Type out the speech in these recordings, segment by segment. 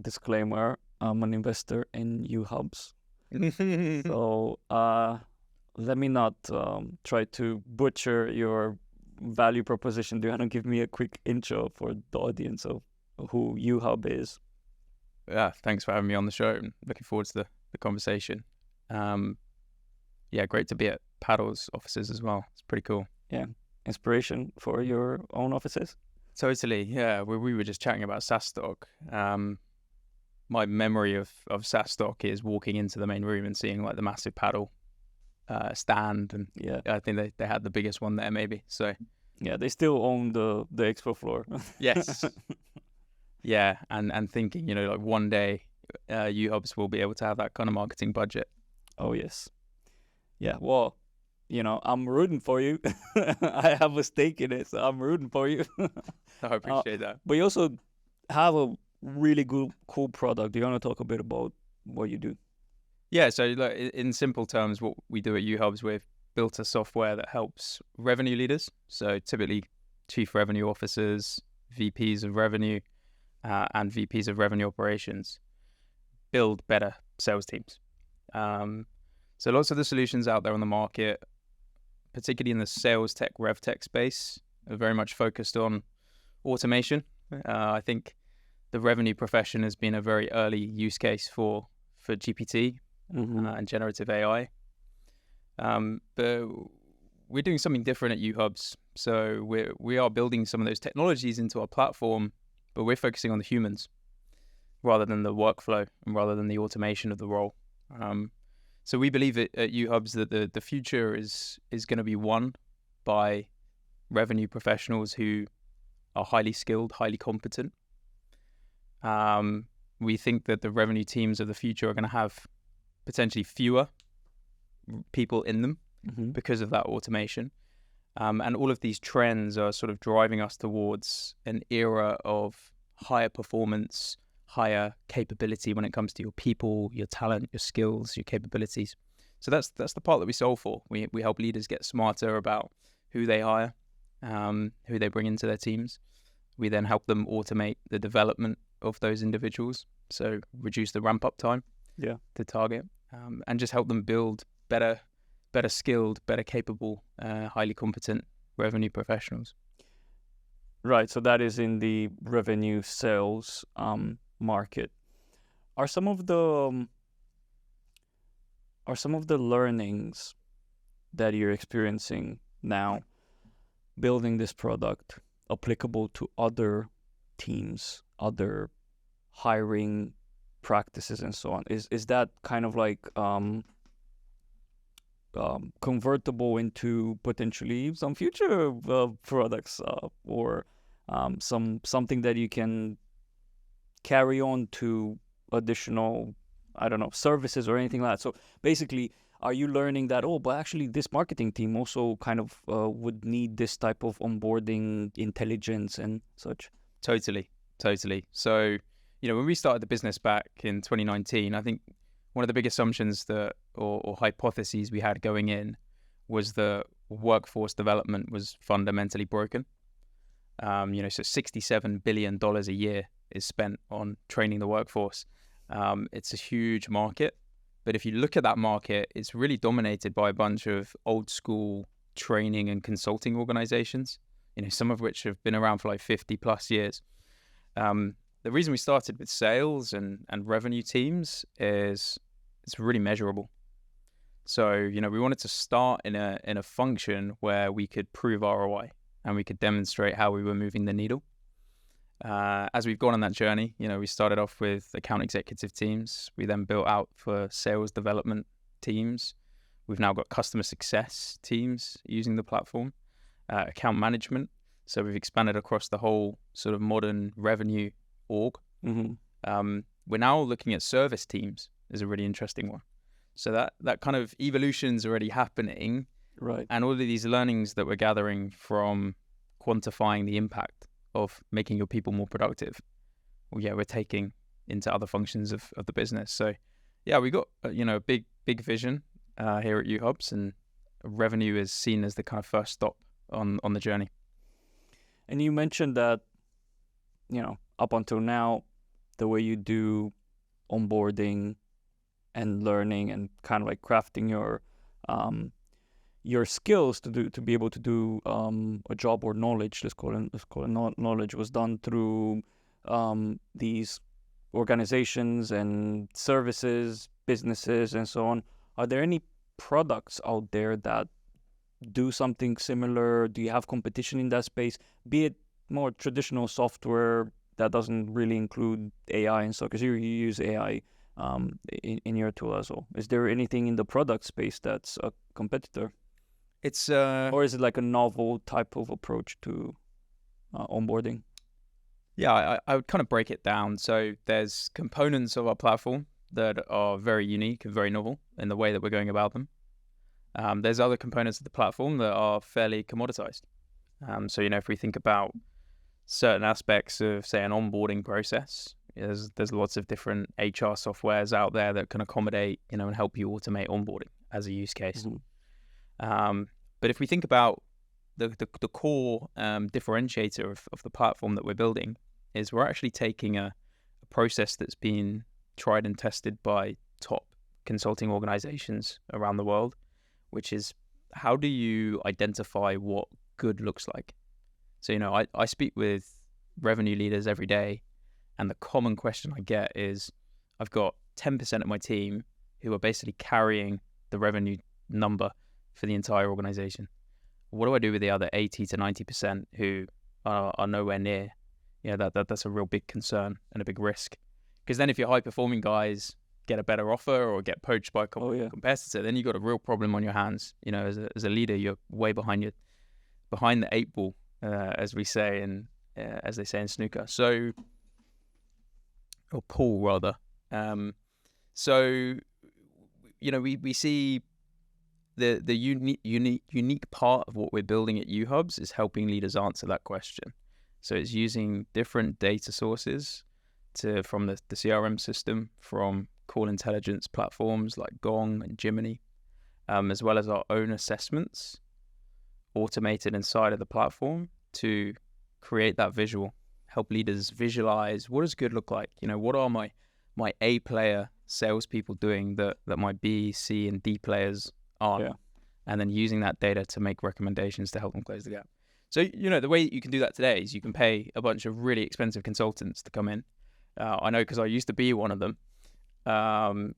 disclaimer, I'm an investor in Uhubs. So let me not try to butcher your value proposition. Do you want to give me a quick intro for the audience of who Uhub is? Yeah, thanks for having me on the show. I'm looking forward to the conversation. Yeah, great to be at Paddle's offices as well. It's pretty cool. Yeah, inspiration for your own offices? Totally, yeah. We were just chatting about SaaS stock. My memory of SaaS stock is walking into the main room and seeing like the massive Paddle stand, and Yeah, I think they had the biggest one there maybe. So yeah, they still own the expo floor. yes, yeah, and thinking, like one day Uhubs will be able to have that kind of marketing budget. Oh yes, yeah. Well, I'm rooting for you. I have a stake in it, so I'm rooting for you. I appreciate that. But you also have a really cool product. Do you want to talk a bit about what you do? Yeah, so like in simple terms, what we do at Uhubs, we've built a software that helps revenue leaders, so typically chief revenue officers, VPs of revenue, and VPs of revenue operations, build better sales teams. So lots of the solutions out there on the market, particularly in the sales tech, rev tech space, are very much focused on automation. I think the revenue profession has been a very early use case for GPT and generative AI. But we're doing something different at Uhubs. So we are building some of those technologies into our platform, but we're focusing on the humans rather than the workflow and rather than the automation of the role. So we believe at Uhubs that the future is going to be won by revenue professionals who are highly skilled, highly competent. We think that the revenue teams of the future are going to have potentially fewer people in them because of that automation. And all of these trends are sort of driving us towards an era of higher performance, higher capability when it comes to your people, your talent, your skills, your capabilities. So that's the part that we solve for. We help leaders get smarter about who they hire, who they bring into their teams. We then help them automate the development of those individuals, so reduce the ramp-up time to target, and just help them build better skilled, better capable, highly competent revenue professionals. Right, so that is in the revenue sales market. Are some of the learnings that you're experiencing now building this product applicable to other teams, other hiring practices and so on? Is that kind of like convertible into potentially some future products or something that you can carry on to additional, I don't know, services or anything like that? So basically, are you learning that, but actually this marketing team also kind of would need this type of onboarding intelligence and such? Totally. So, when we started the business back in 2019, I think one of the big assumptions that, or hypotheses we had going in, was that workforce development was fundamentally broken. So $67 billion a year is spent on training the workforce. It's a huge market, but if you look at that market, it's really dominated by a bunch of old school training and consulting organizations, some of which have been around for like 50 plus years. The reason we started with sales and revenue teams is it's really measurable. So, we wanted to start in a function where we could prove ROI and we could demonstrate how we were moving the needle. As we've gone on that journey, we started off with account executive teams. We then built out for sales development teams. We've now got customer success teams using the platform, account management. So we've expanded across the whole sort of modern revenue org. We're now looking at service teams is a really interesting one. So that kind of evolution's already happening. Right. And all of these learnings that we're gathering from quantifying the impact of making your people more productive, we're taking into other functions of the business. So we got a big vision here at Uhubs, and revenue is seen as the kind of first stop on the journey. And you mentioned that, up until now, the way you do onboarding and learning and kind of like crafting your skills to be able to do a job, or knowledge, let's call it knowledge, was done through these organizations and services, businesses, and so on. Are there any products out there that do something similar? Do you have competition in that space, be it more traditional software that doesn't really include AI and so, because you use AI in your tool as well? Is there anything in the product space that's a competitor? It's Or is it like a novel type of approach to onboarding? Yeah, I would kind of break it down. So there's components of our platform that are very unique and very novel in the way that we're going about them. There's other components of the platform that are fairly commoditized. So, if we think about certain aspects of, say, an onboarding process, there's lots of different HR softwares out there that can accommodate, and help you automate onboarding as a use case. But if we think about the core differentiator of the platform that we're building, is we're actually taking a process that's been tried and tested by top consulting organizations around the world, which is, how do you identify what good looks like? So, I speak with revenue leaders every day, and the common question I get is, I've got 10% of my team who are basically carrying the revenue number for the entire organization. What do I do with the other 80 to 90% who are nowhere near? That's a real big concern and a big risk. Because then if your high-performing guys get a better offer or get poached by a competitor, then you've got a real problem on your hands. As a leader, you're way behind the 8 ball, as we say, and as they say in snooker. So, or pool rather. We see the unique part of what we're building at Uhubs is helping leaders answer that question. So it's using different data sources from the CRM system, from call intelligence platforms like Gong and Jiminy, as well as our own assessments automated inside of the platform to create that visual, help leaders visualize what does good look like. What are my A player salespeople doing that my B, C, and D players aren't, and then using that data to make recommendations to help them close the gap. So, the way you can do that today is you can pay a bunch of really expensive consultants to come in. I know because I used to be one of them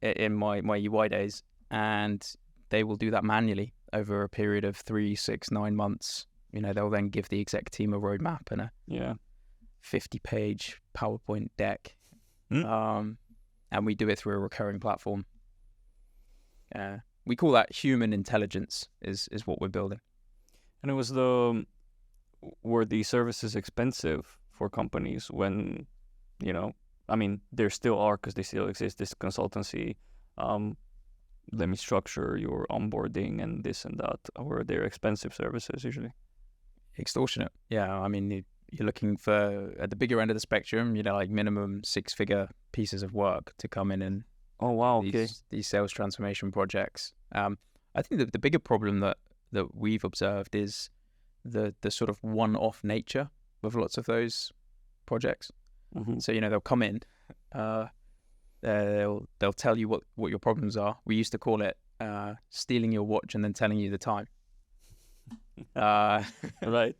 in my UI days, and they will do that manually over a period of 3, 6, 9 months. They'll then give the exec team a roadmap and a 50-page PowerPoint deck. And we do it through a recurring platform. We call that human intelligence is what we're building. And were these services expensive for companies when, there still are, because they still exist, this consultancy, let me structure your onboarding and this and that, or they're expensive services usually? Extortionate. Yeah, you're looking for, at the bigger end of the spectrum, like minimum 6-figure pieces of work to come in and these sales transformation projects. I think that the bigger problem that we've observed is the sort of one-off nature of lots of those projects. So they'll come in, they'll tell you what your problems are. We used to call it stealing your watch and then telling you the time. Right.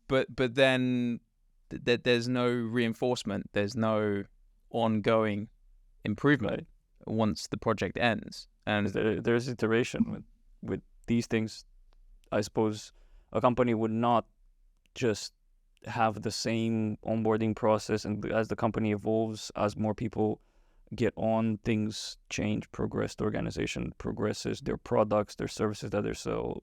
But then there's no reinforcement. There's no ongoing improvement once the project ends. And there's iteration with these things. I suppose a company would not just have the same onboarding process, and as the company evolves, as more people get on, things change, progress, the organization progresses, their products, their services that they sell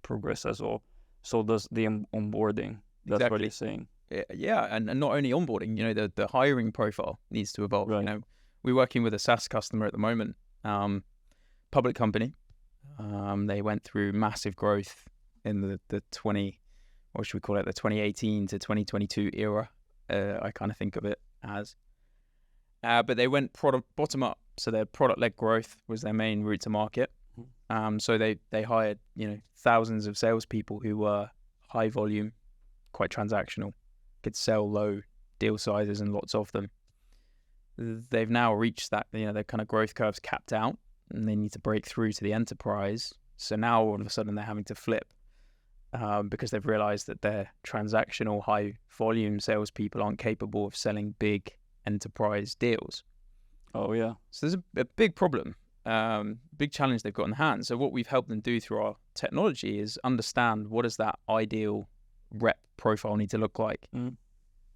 progress as well. So does the onboarding. That's exactly what you're saying. Yeah, and not only onboarding, the hiring profile needs to evolve. Right. We're working with a SaaS customer at the moment, public company. They went through massive growth in the 2018 to 2022 era. I kind of think of it as. But they went product bottom up. So their product-led growth was their main route to market. So they hired, thousands of salespeople who were high volume, quite transactional, could sell low deal sizes and lots of them. They've now reached that, their kind of growth curve's capped out, and they need to break through to the enterprise. So now all of a sudden they're having to flip because they've realized that their transactional high volume salespeople aren't capable of selling big enterprise deals. Oh, yeah. So there's a big problem, big challenge they've got in hand. So what we've helped them do through our technology is understand what does that ideal rep profile need to look like, and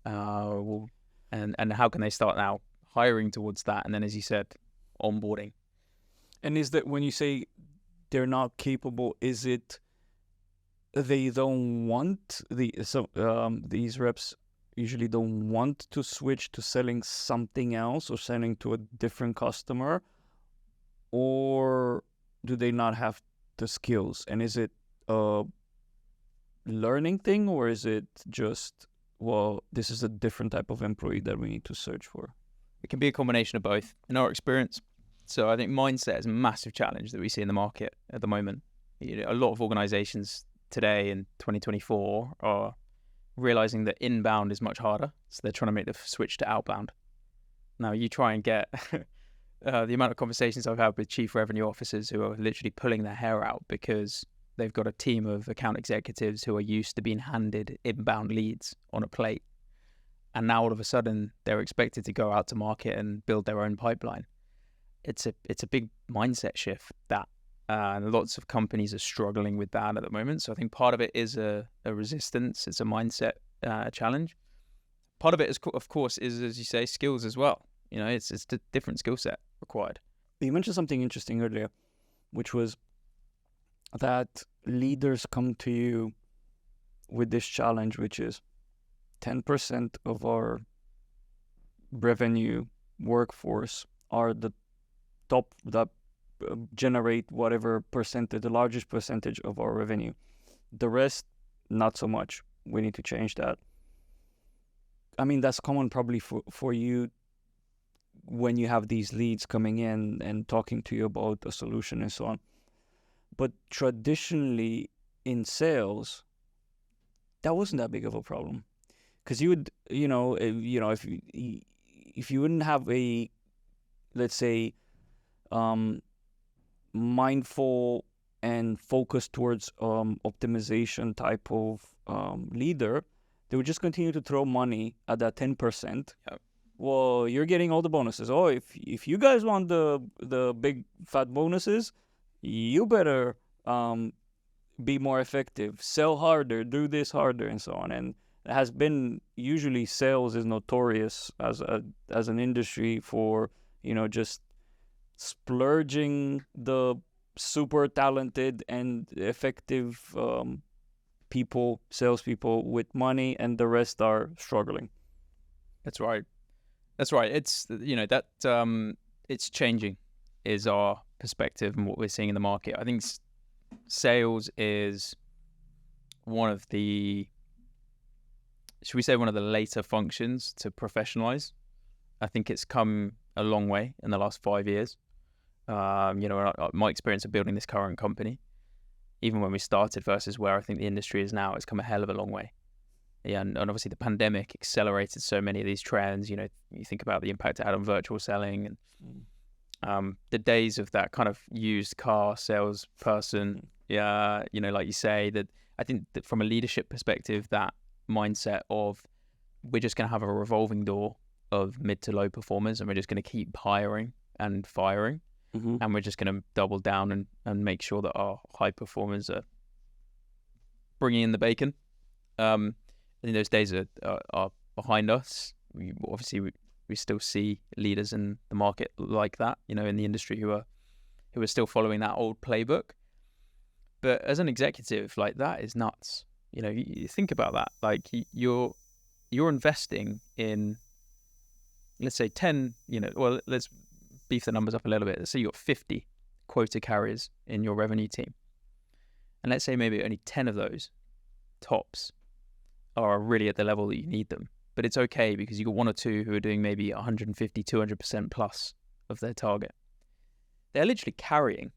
how can they start now hiring towards that, and then, as you said, onboarding. And is that when you say they're not capable, is it they don't want these reps usually don't want to switch to selling something else or selling to a different customer, or do they not have the skills? And is it a learning thing, or is it just, well, this is a different type of employee that we need to search for? It can be a combination of both in our experience. So I think mindset is a massive challenge that we see in the market at the moment. A lot of organizations today in 2024 are realizing that inbound is much harder. So they're trying to make the switch to outbound. Now you try and get the amount of conversations I've had with chief revenue officers who are literally pulling their hair out because they've got a team of account executives who are used to being handed inbound leads on a plate. And now all of a sudden they're expected to go out to market and build their own pipeline. It's a big mindset shift and lots of companies are struggling with that at the moment. So I think part of it is a resistance. It's a mindset challenge. Part of it is, of course, is, as you say, skills as well. It's a different skill set required. You mentioned something interesting earlier, which was that leaders come to you with this challenge, which is 10% of our revenue workforce are the top that generate whatever percentage, the largest percentage of our revenue. The rest, not so much. We need to change that. I mean, that's common probably for you when you have these leads coming in and talking to you about a solution and so on. But traditionally in sales, that wasn't that big of a problem. Because you would, if you wouldn't have a, let's say, mindful and focused towards optimization type of leader, they would just continue to throw money at that 10%. Yep. Well, you're getting all the bonuses. Oh, if you guys want the big fat bonuses, you better be more effective, sell harder, do this harder, and so on. And it has been, usually sales is notorious as an industry for just splurging the super talented and effective salespeople with money, and the rest are struggling. That's right. It's it's changing is our perspective and what we're seeing in the market. I think sales is one of the, should we say, one of the later functions to professionalize. I think it's come a long way in the last 5 years. My experience of building this current company, even when we started versus where I think the industry is now, it's come a hell of a long way. Yeah, and obviously the pandemic accelerated so many of these trends. You think about the impact it had on virtual selling and the days of that kind of used car salesperson. Yeah, like you say, that I think that from a leadership perspective, that mindset of we're just going to have a revolving door of mid to low performers, and we're just going to keep hiring and firing, and we're just going to double down and make sure that our high performers are bringing in the bacon. I think those days are behind us. We still see leaders in the market like that, in the industry who are still following that old playbook. But as an executive, like, that is nuts. You think about that. Like, you're investing in, let's say 10. Let's beef the numbers up a little bit. Let's say you got 50 quota carriers in your revenue team, and let's say maybe only 10 of those tops are really at the level that you need them. But it's okay because you got one or two who are doing maybe 150, 200% plus of their target. They're literally carrying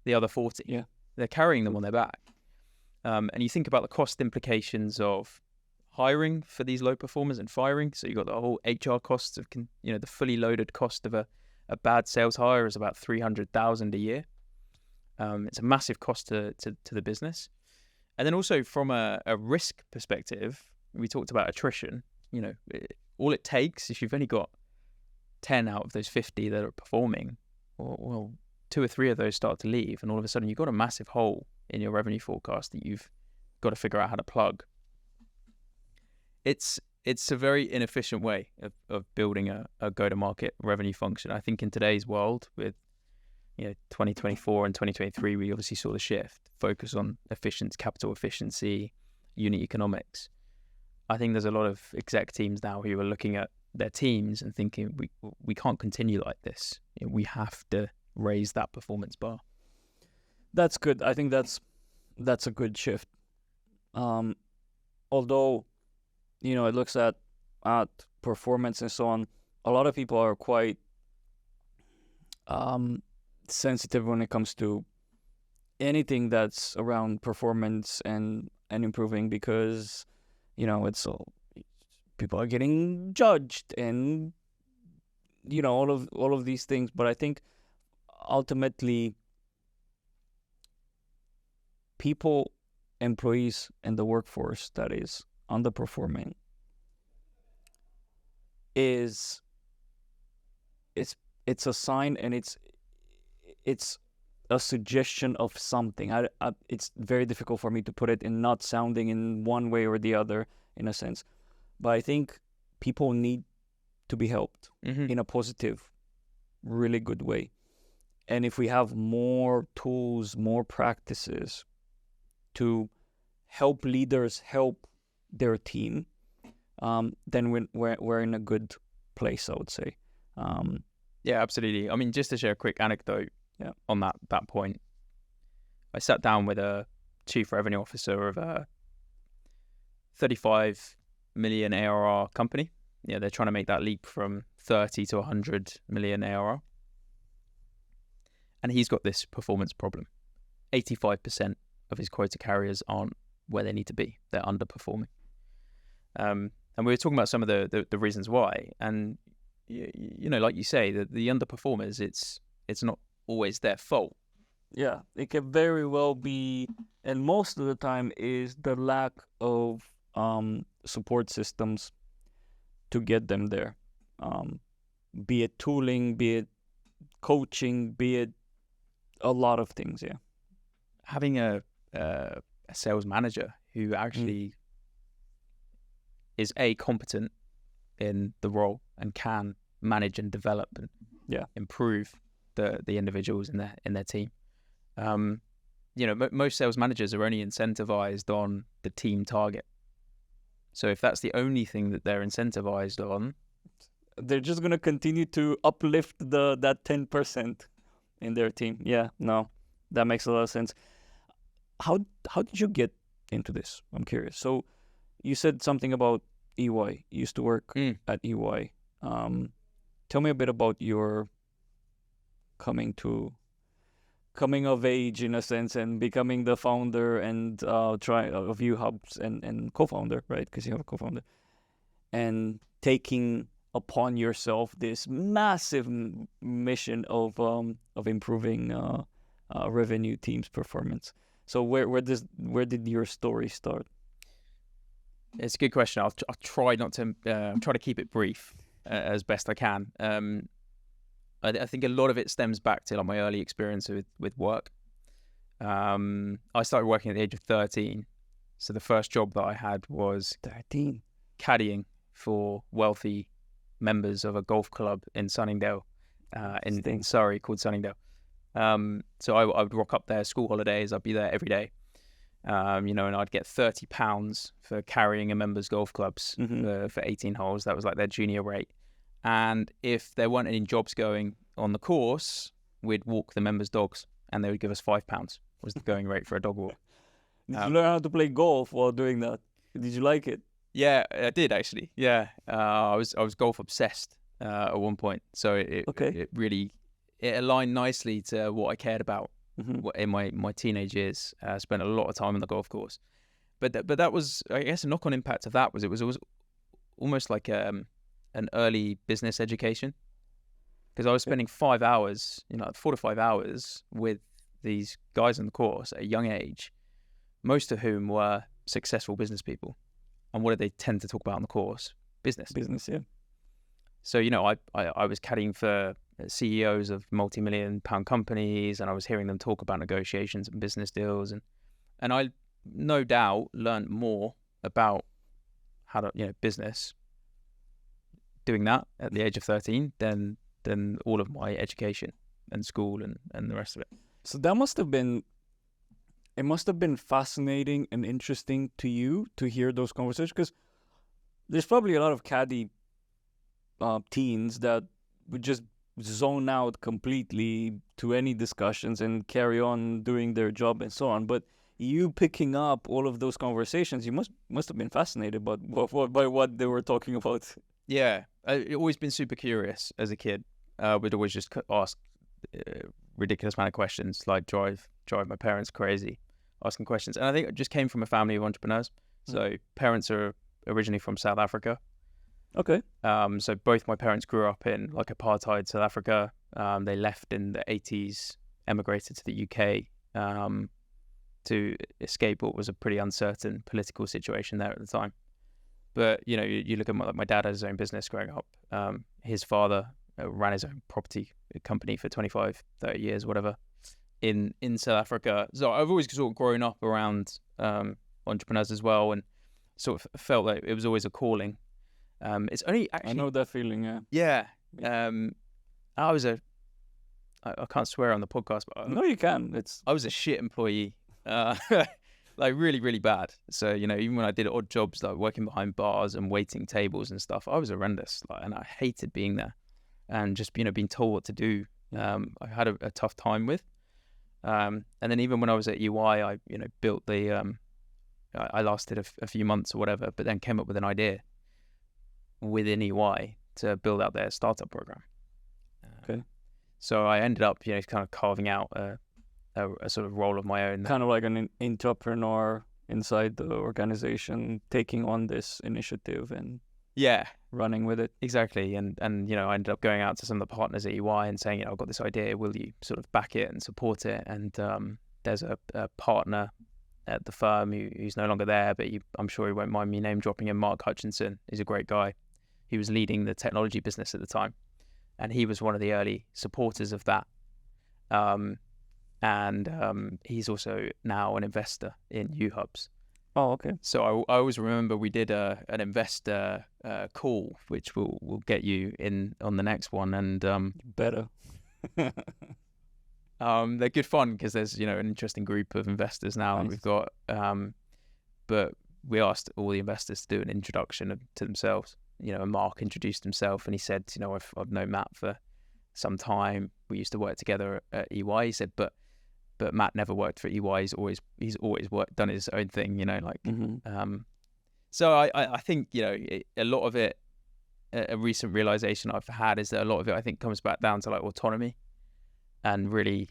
the other 40. Yeah. They're carrying them on their back. And you think about the cost implications of hiring for these low performers and firing. So you got the whole HR costs of, the fully loaded cost of a bad sales hire is about 300,000 a year. It's a massive cost to the business. And then also from a risk perspective, we talked about attrition. All it takes, if you've only got 10 out of those 50 that are performing, well, 2 or 3 of those start to leave, and all of a sudden you've got a massive hole in your revenue forecast that you've got to figure out how to plug. It's a very inefficient way of building a go-to-market revenue function. I think in today's world with 2024 and 2023, we obviously saw the shift, focus on capital efficiency, unit economics. I think there's a lot of exec teams now who are looking at their teams and thinking we can't continue like this. We have to raise that performance bar. That's good. I think that's a good shift. Although, it looks at performance and so on, a lot of people are quite sensitive when it comes to anything that's around performance and improving, because it's all, people are getting judged and all of these things. But I think ultimately employees and the workforce that is underperforming it's a sign, and it's a suggestion of something. It's very difficult for me to put it in not sounding in one way or the other, in a sense. But I think people need to be helped in a positive, really good way. And if we have more tools, more practices to help leaders help their team, then we're in a good place, I would say. Yeah, absolutely. I mean, just to share a quick anecdote on that point, I sat down with a chief revenue officer of a 35 million ARR company. They're trying to make that leap from 30 to 100 million ARR. And he's got this performance problem. 85% of his quota carriers aren't where they need to be. They're underperforming. And we were talking about some of the reasons why. And, like you say, the underperformers, it's not always their fault. Yeah, it can very well be, and most of the time is the lack of support systems to get them there. Be it tooling, be it coaching, be it a lot of things, yeah. Having a sales manager who actually is competent in the role and can manage and develop and improve the individuals in their team. Most sales managers are only incentivized on the team target. So if that's the only thing that they're incentivized on, they're just going to continue to uplift that 10% in their team. Yeah, no, that makes a lot of sense. How did you get into this? I'm curious. So you said something about EY. You used to work at EY. Tell me a bit about your coming of age, in a sense, and becoming the founder and of Uhubs and co-founder, right? Because you have a co-founder, and taking upon yourself this massive mission of improving revenue team's performance. So where did your story start? It's a good question. I'll try not to try to keep it brief as best I can. I think a lot of it stems back to my early experience with work. I started working at the age of 13. So the first job that I had was 13 caddying for wealthy members of a golf club in Sunningdale, in Surrey, called Sunningdale. So I would rock up there school holidays. I'd be there every day. And I'd get £30 for carrying a member's golf clubs for 18 holes. That was like their junior rate. And if there weren't any jobs going on the course, we'd walk the members' dogs, and they would give us £5 was the going rate for a dog walk. Did you learn how to play golf while doing that? Did you like it? Yeah, I did actually. Yeah, I was golf obsessed at one point, so it really aligned nicely to what I cared about in my teenage years. I spent a lot of time on the golf course, but that was, I guess, a knock-on impact of that was it was almost like an early business education, because I was spending 5 hours, 4 to 5 hours with these guys in the course at a young age, most of whom were successful business people. And what did they tend to talk about in the course? Business. Business, yeah. So, I was caddying for CEOs of multi-million pound companies, and I was hearing them talk about negotiations and business deals. And I no doubt learned more about how to, business doing that at the age of 13 than all of my education and school and the rest of it. So that must have been fascinating and interesting to you to hear those conversations, because there's probably a lot of caddy teens that would just zone out completely to any discussions and carry on doing their job and so on. But you picking up all of those conversations, you must have been fascinated by what they were talking about. Yeah, I've always been super curious as a kid. Would always just ask ridiculous amount of questions, like drive my parents crazy, asking questions. And I think it just came from a family of entrepreneurs. So parents are originally from South Africa. Okay. So both my parents grew up in like apartheid South Africa. They left in the 80s, emigrated to the UK to escape what was a pretty uncertain political situation there at the time. But, you look at my dad had his own business growing up. His father ran his own property company for 25, 30 years, whatever, in South Africa. So I've always sort of grown up around entrepreneurs as well, and sort of felt like it was always a calling. It's only actually... I know that feeling, yeah. Yeah. I can't swear on the podcast, but... No, you can. I was a shit employee. Like really, really bad. So, even when I did odd jobs, like working behind bars and waiting tables and stuff, I was horrendous. And I hated being there and just, being told what to do. I had a tough time with. And then even when I was at EY, I, built I lasted a few months or whatever, but then came up with an idea within EY to build out their startup program. Okay. So I ended up, kind of carving out a sort of role of my own. Kind of like an entrepreneur inside the organization, taking on this initiative and running with it. Exactly. And I ended up going out to some of the partners at EY and saying, I've got this idea, will you sort of back it and support it? And there's a partner at the firm who's no longer there, but I'm sure he won't mind me name dropping him, Mark Hutchinson. He's a great guy. He was leading the technology business at the time, and he was one of the early supporters of that. And he's also now an investor in Uhubs. Oh, okay. So I always remember we did an investor call, which we'll get you in on the next one. And better. They're good fun because there's an interesting group of investors now that we've got. But we asked all the investors to do an introduction to themselves. And Mark introduced himself, and he said, I've known Matt for some time. We used to work together at EY. He said, but Matt never worked for EY. He's always done his own thing. So I think a lot of it, a recent realization I've had is that a lot of it I think comes back down to like autonomy, and really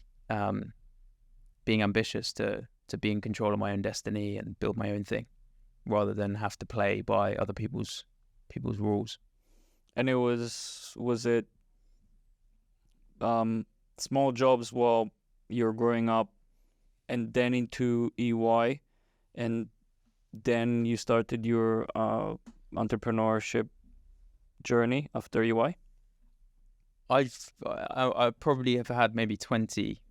being ambitious to be in control of my own destiny and build my own thing, rather than have to play by other people's rules. And it was it small jobs while you're growing up, and then into EY, and then you started your entrepreneurship journey after EY? I probably have had maybe 20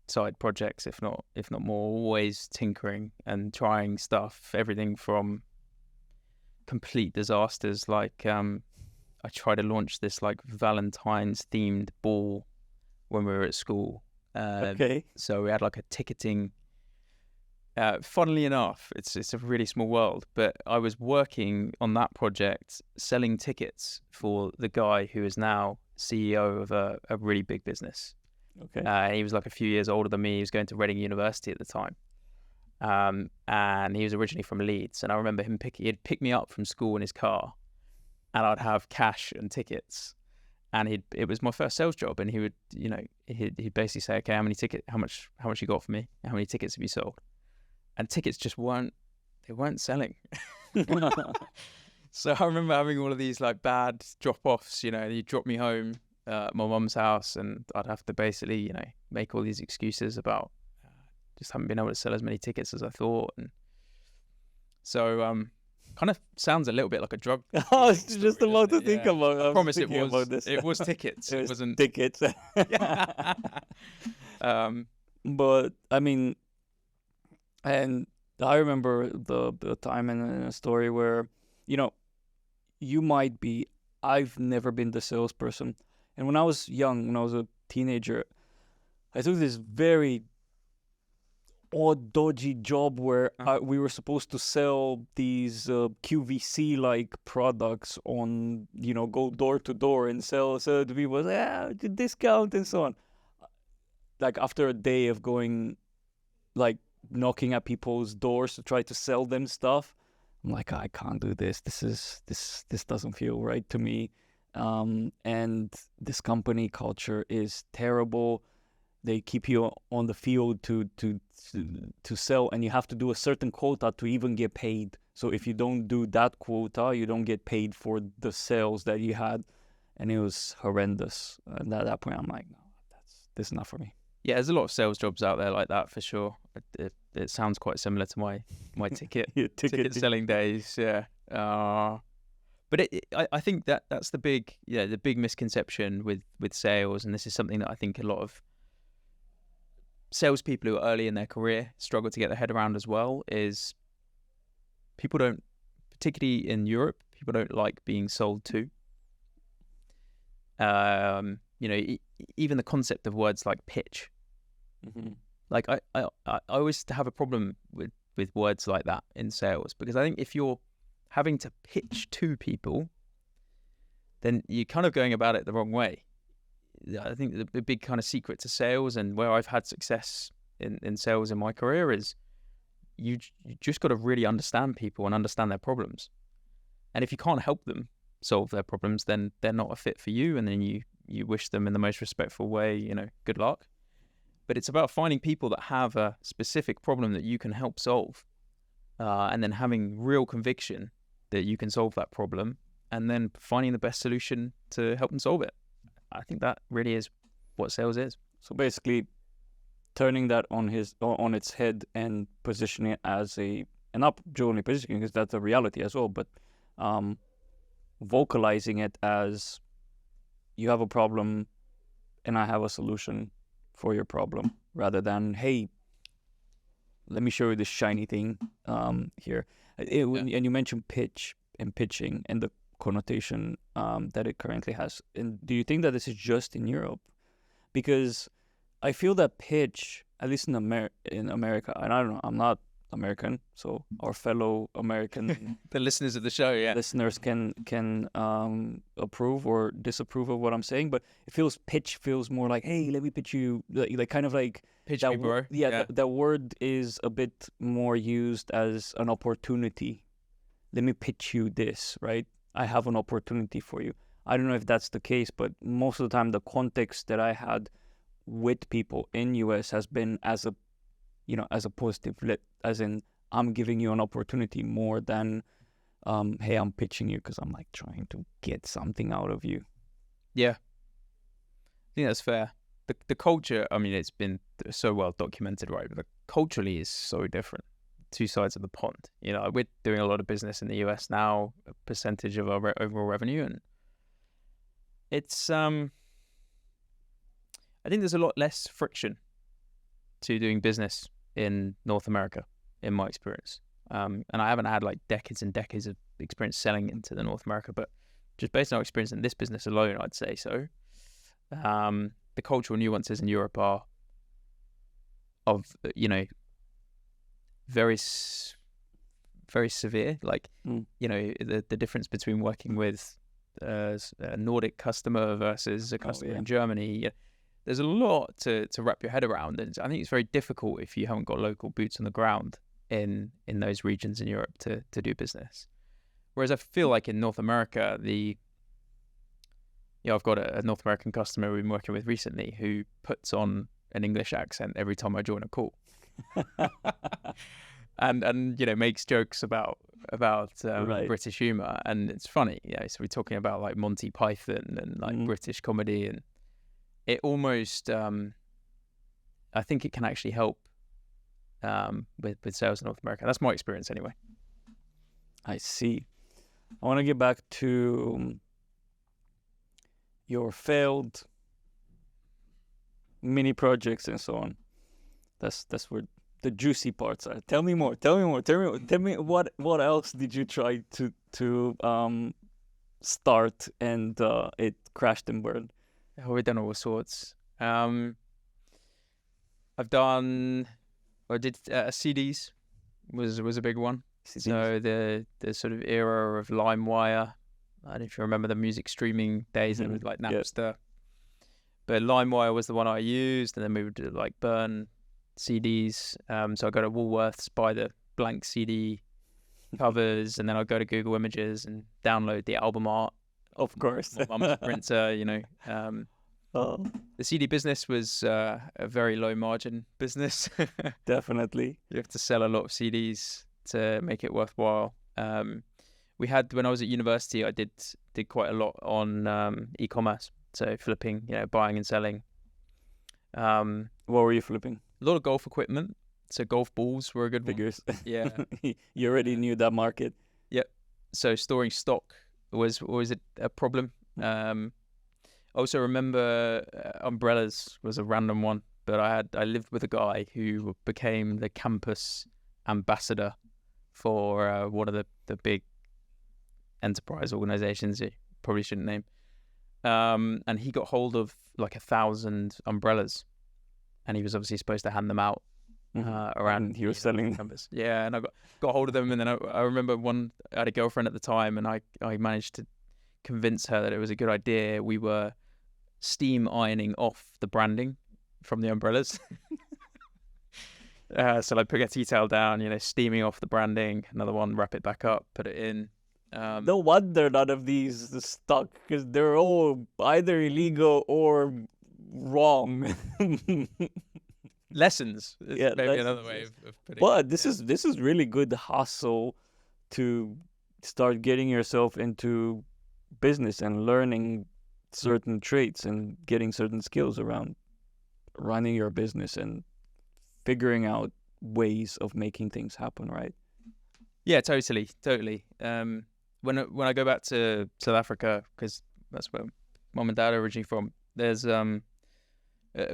side projects, if not more, always tinkering and trying stuff, everything from complete disasters, like I tried to launch this like Valentine's themed ball when we were at school. Okay. So we had like a ticketing. Funnily enough, it's a really small world, but I was working on that project, selling tickets for the guy who is now CEO of a really big business. Okay. He was like a few years older than me. He was going to Reading University at the time. And he was originally from Leeds. And I remember he'd pick me up from school in his car, and I'd have cash and tickets. And it was my first sales job. And he would, he'd basically say, okay, how much you got for me? How many tickets have you sold? And tickets just weren't they weren't selling. So I remember having all of these like bad drop-offs, you drop me home at my mum's house, and I'd have to basically, make all these excuses about just haven't been able to sell as many tickets as I thought. And so kind of sounds a little bit like a drug. I was just about to think about. I promise it was. About this. It was tickets. It wasn't tickets. But I mean, and I remember the time in a story where, you might be. I've never been the salesperson, and when I was young, when I was a teenager, I took this very odd, dodgy job where we were supposed to sell these QVC like products on, go door to door and sell to people, discount and so on. Like after a day of going, like knocking at people's doors to try to sell them stuff, I'm like, I can't do this. This doesn't feel right to me. And this company culture is terrible. They keep you on the field to sell, and you have to do a certain quota to even get paid. So if you don't do that quota, you don't get paid for the sales that you had, and it was horrendous. And at that point, I'm like, no, this is not for me. Yeah, there's a lot of sales jobs out there like that for sure. It sounds quite similar to my ticket ticket selling days. Yeah. But I think that's the big misconception with sales, and this is something that I think a lot of salespeople who are early in their career struggle to get their head around as well. Is people don't, particularly in Europe, people don't like being sold to. Even the concept of words like pitch. Mm-hmm. Like I always have a problem with words like that in sales, because I think if you're having to pitch to people, then you're kind of going about it the wrong way. I think the big kind of secret to sales, and where I've had success in sales in my career, is you just got to really understand people and understand their problems. And if you can't help them solve their problems, then they're not a fit for you, and then you wish them in the most respectful way, good luck. But it's about finding people that have a specific problem that you can help solve, and then having real conviction that you can solve that problem, and then finding the best solution to help them solve it. I think that really is what sales is. So basically, turning that on its head and positioning it as and not only positioning, because that's a reality as well, but vocalizing it as, you have a problem and I have a solution for your problem, rather than, hey, let me show you this shiny thing here. And you mentioned pitch and pitching and the connotation that it currently has. And do you think that this is just in Europe? Because I feel that pitch, at least in America, and I don't know, I'm not American, so our fellow American the listeners of the show, listeners can approve or disapprove of what I'm saying, but pitch feels more like, hey, let me pitch you, like kind of like pitch me, bro. That word is a bit more used as an opportunity. Let me pitch you this, right? I have an opportunity for you. I don't know if that's the case, but most of the time the context that I had with people in US has been as a positive, as in, I'm giving you an opportunity, more than hey, I'm pitching you because I'm like trying to get something out of you. Yeah, I think that's fair. The culture, I mean, it's been so well documented, right? But culturally is so different. Two sides of the pond. We're doing a lot of business in the US now, a percentage of our overall revenue, and it's I think there's a lot less friction to doing business in North America, in my experience. And I haven't had like decades and decades of experience selling into the North America, but just based on our experience in this business alone, I'd say so. The cultural nuances in Europe are very severe. Like, the difference between working with a Nordic customer versus a customer in Germany. There's a lot to wrap your head around, and I think it's very difficult if you haven't got local boots on the ground in those regions in Europe to do business. Whereas I feel like in North America, I've got a North American customer we've been working with recently who puts on an English accent every time I join a call. and makes jokes about Right. British humor, and it's funny. So we're talking about like Monty Python and like British comedy, and it almost I think it can actually help with sales in North America. That's my experience anyway. I see. I want to get back to your failed mini projects and so on. That's where the juicy parts are. Tell me more. Tell me what else did you try to start and it crashed and burned? Oh, we've done all sorts. I did CDs was a big one. CDs. So the sort of era of LimeWire. I don't know if you remember the music streaming days. It was like Napster. But LimeWire was the one I used, and then we would like burn CDs. So I go to Woolworths, buy the blank CD covers, and then I'd go to Google Images and download the album art. Of course. My mum's printer, The CD business was a very low margin business. Definitely. You have to sell a lot of CDs to make it worthwhile. We had, when I was at university, I did quite a lot on e-commerce. So flipping, buying and selling. What were you flipping? A lot of golf equipment. So golf balls were a good Figures. one. Yeah. You already knew that market. Yep. So storing stock was always a problem. I also remember umbrellas was a random one, but I lived with a guy who became the campus ambassador for one of the big enterprise organizations you probably shouldn't name. And he got hold of like 1,000 umbrellas, and he was obviously supposed to hand them out around. And he was selling campus. Yeah, and I got hold of them, and then I remember I had a girlfriend at the time, and I managed to convince her that it was a good idea. We were steam ironing off the branding from the umbrellas. So like put a tea towel down, steaming off the branding, another one, wrap it back up, put it in. No wonder none of these stuck, because they're all either illegal or wrong. Lessons. Yeah, maybe another way of putting but it. this is really good hustle to start getting yourself into business and learning certain traits and getting certain skills around running your business and figuring out ways of making things happen, right? Yeah, totally. When I go back to South Africa, because that's where mum and dad are originally from, there's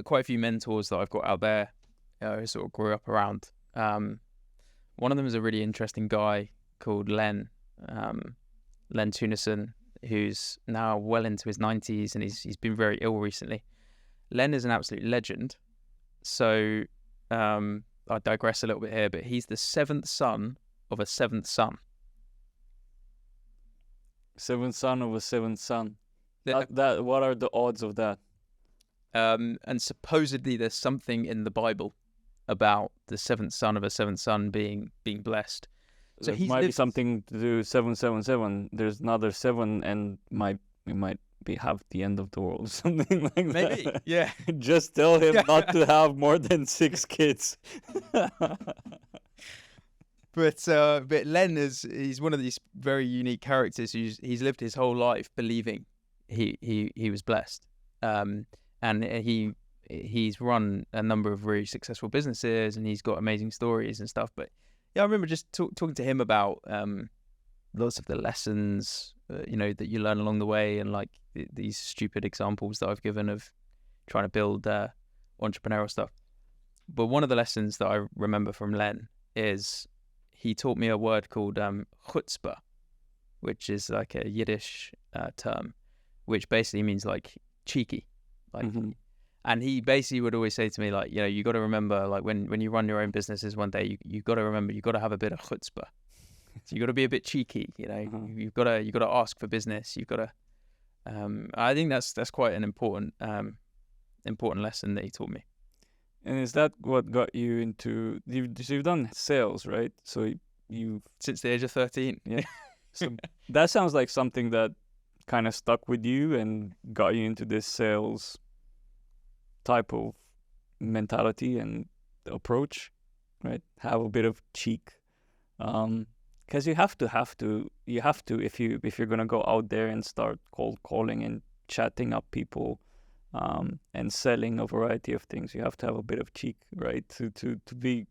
quite a few mentors that I've got out there who sort of grew up around. One of them is a really interesting guy called Len Tunison, who's now well into his 90s, and he's been very ill recently. Len is an absolute legend. So I digress a little bit here, but he's the 7th son of a 7th son. 7th son of a 7th son. Yeah. That what are the odds of that? And supposedly there's something in the Bible about the 7th son of a 7th son being blessed. So It might be something to do 777. There's another 7, and we might have the end of the world, something like that. Maybe, yeah. Just tell him not to have more than 6 kids. But Len he's one of these very unique characters he's lived his whole life believing he was blessed. And he's run a number of really successful businesses, and he's got amazing stories and stuff. But yeah, I remember just talking to him about lots of the lessons that you learn along the way, and like these stupid examples that I've given of trying to build entrepreneurial stuff. But one of the lessons that I remember from Len is he taught me a word called chutzpah, which is like a Yiddish term, which basically means like cheeky. Like, and he basically would always say to me, like, you got to remember, like when you run your own businesses one day, you got to remember, you got to have a bit of chutzpah. So you got to be a bit cheeky, You've got to ask for business. You've got to. I think that's quite an important lesson that he taught me. And is that what got you into? You've done sales, right? So you since the age of 13. Yeah. So that sounds like something that kind of stuck with you and got you into this sales type of mentality and approach. right? Have a bit of cheek, because you have to if you're gonna go out there and start cold calling and chatting up people, and selling a variety of things. You have to have a bit of cheek, right? To be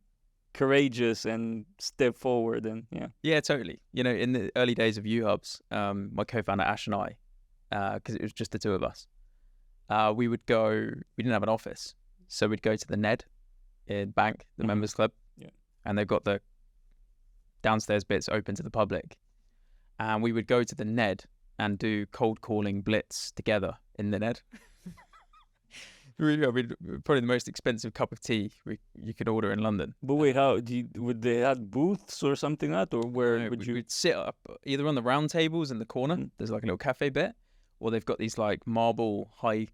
courageous and step forward, and Yeah, totally. You know, in the early days of Uhubs, my co-founder Ash and I, because it was just the two of us, we didn't have an office, so we'd go to the Ned in Bank, the members club, and they've got the downstairs bits open to the public, and we would go to the Ned and do cold calling blitz together in the Ned. Probably the most expensive cup of tea you could order in London. But wait, would they have booths or something like that, or where would you? We'd sit up either on the round tables in the corner. There's like a little cafe bit, or they've got these like marble high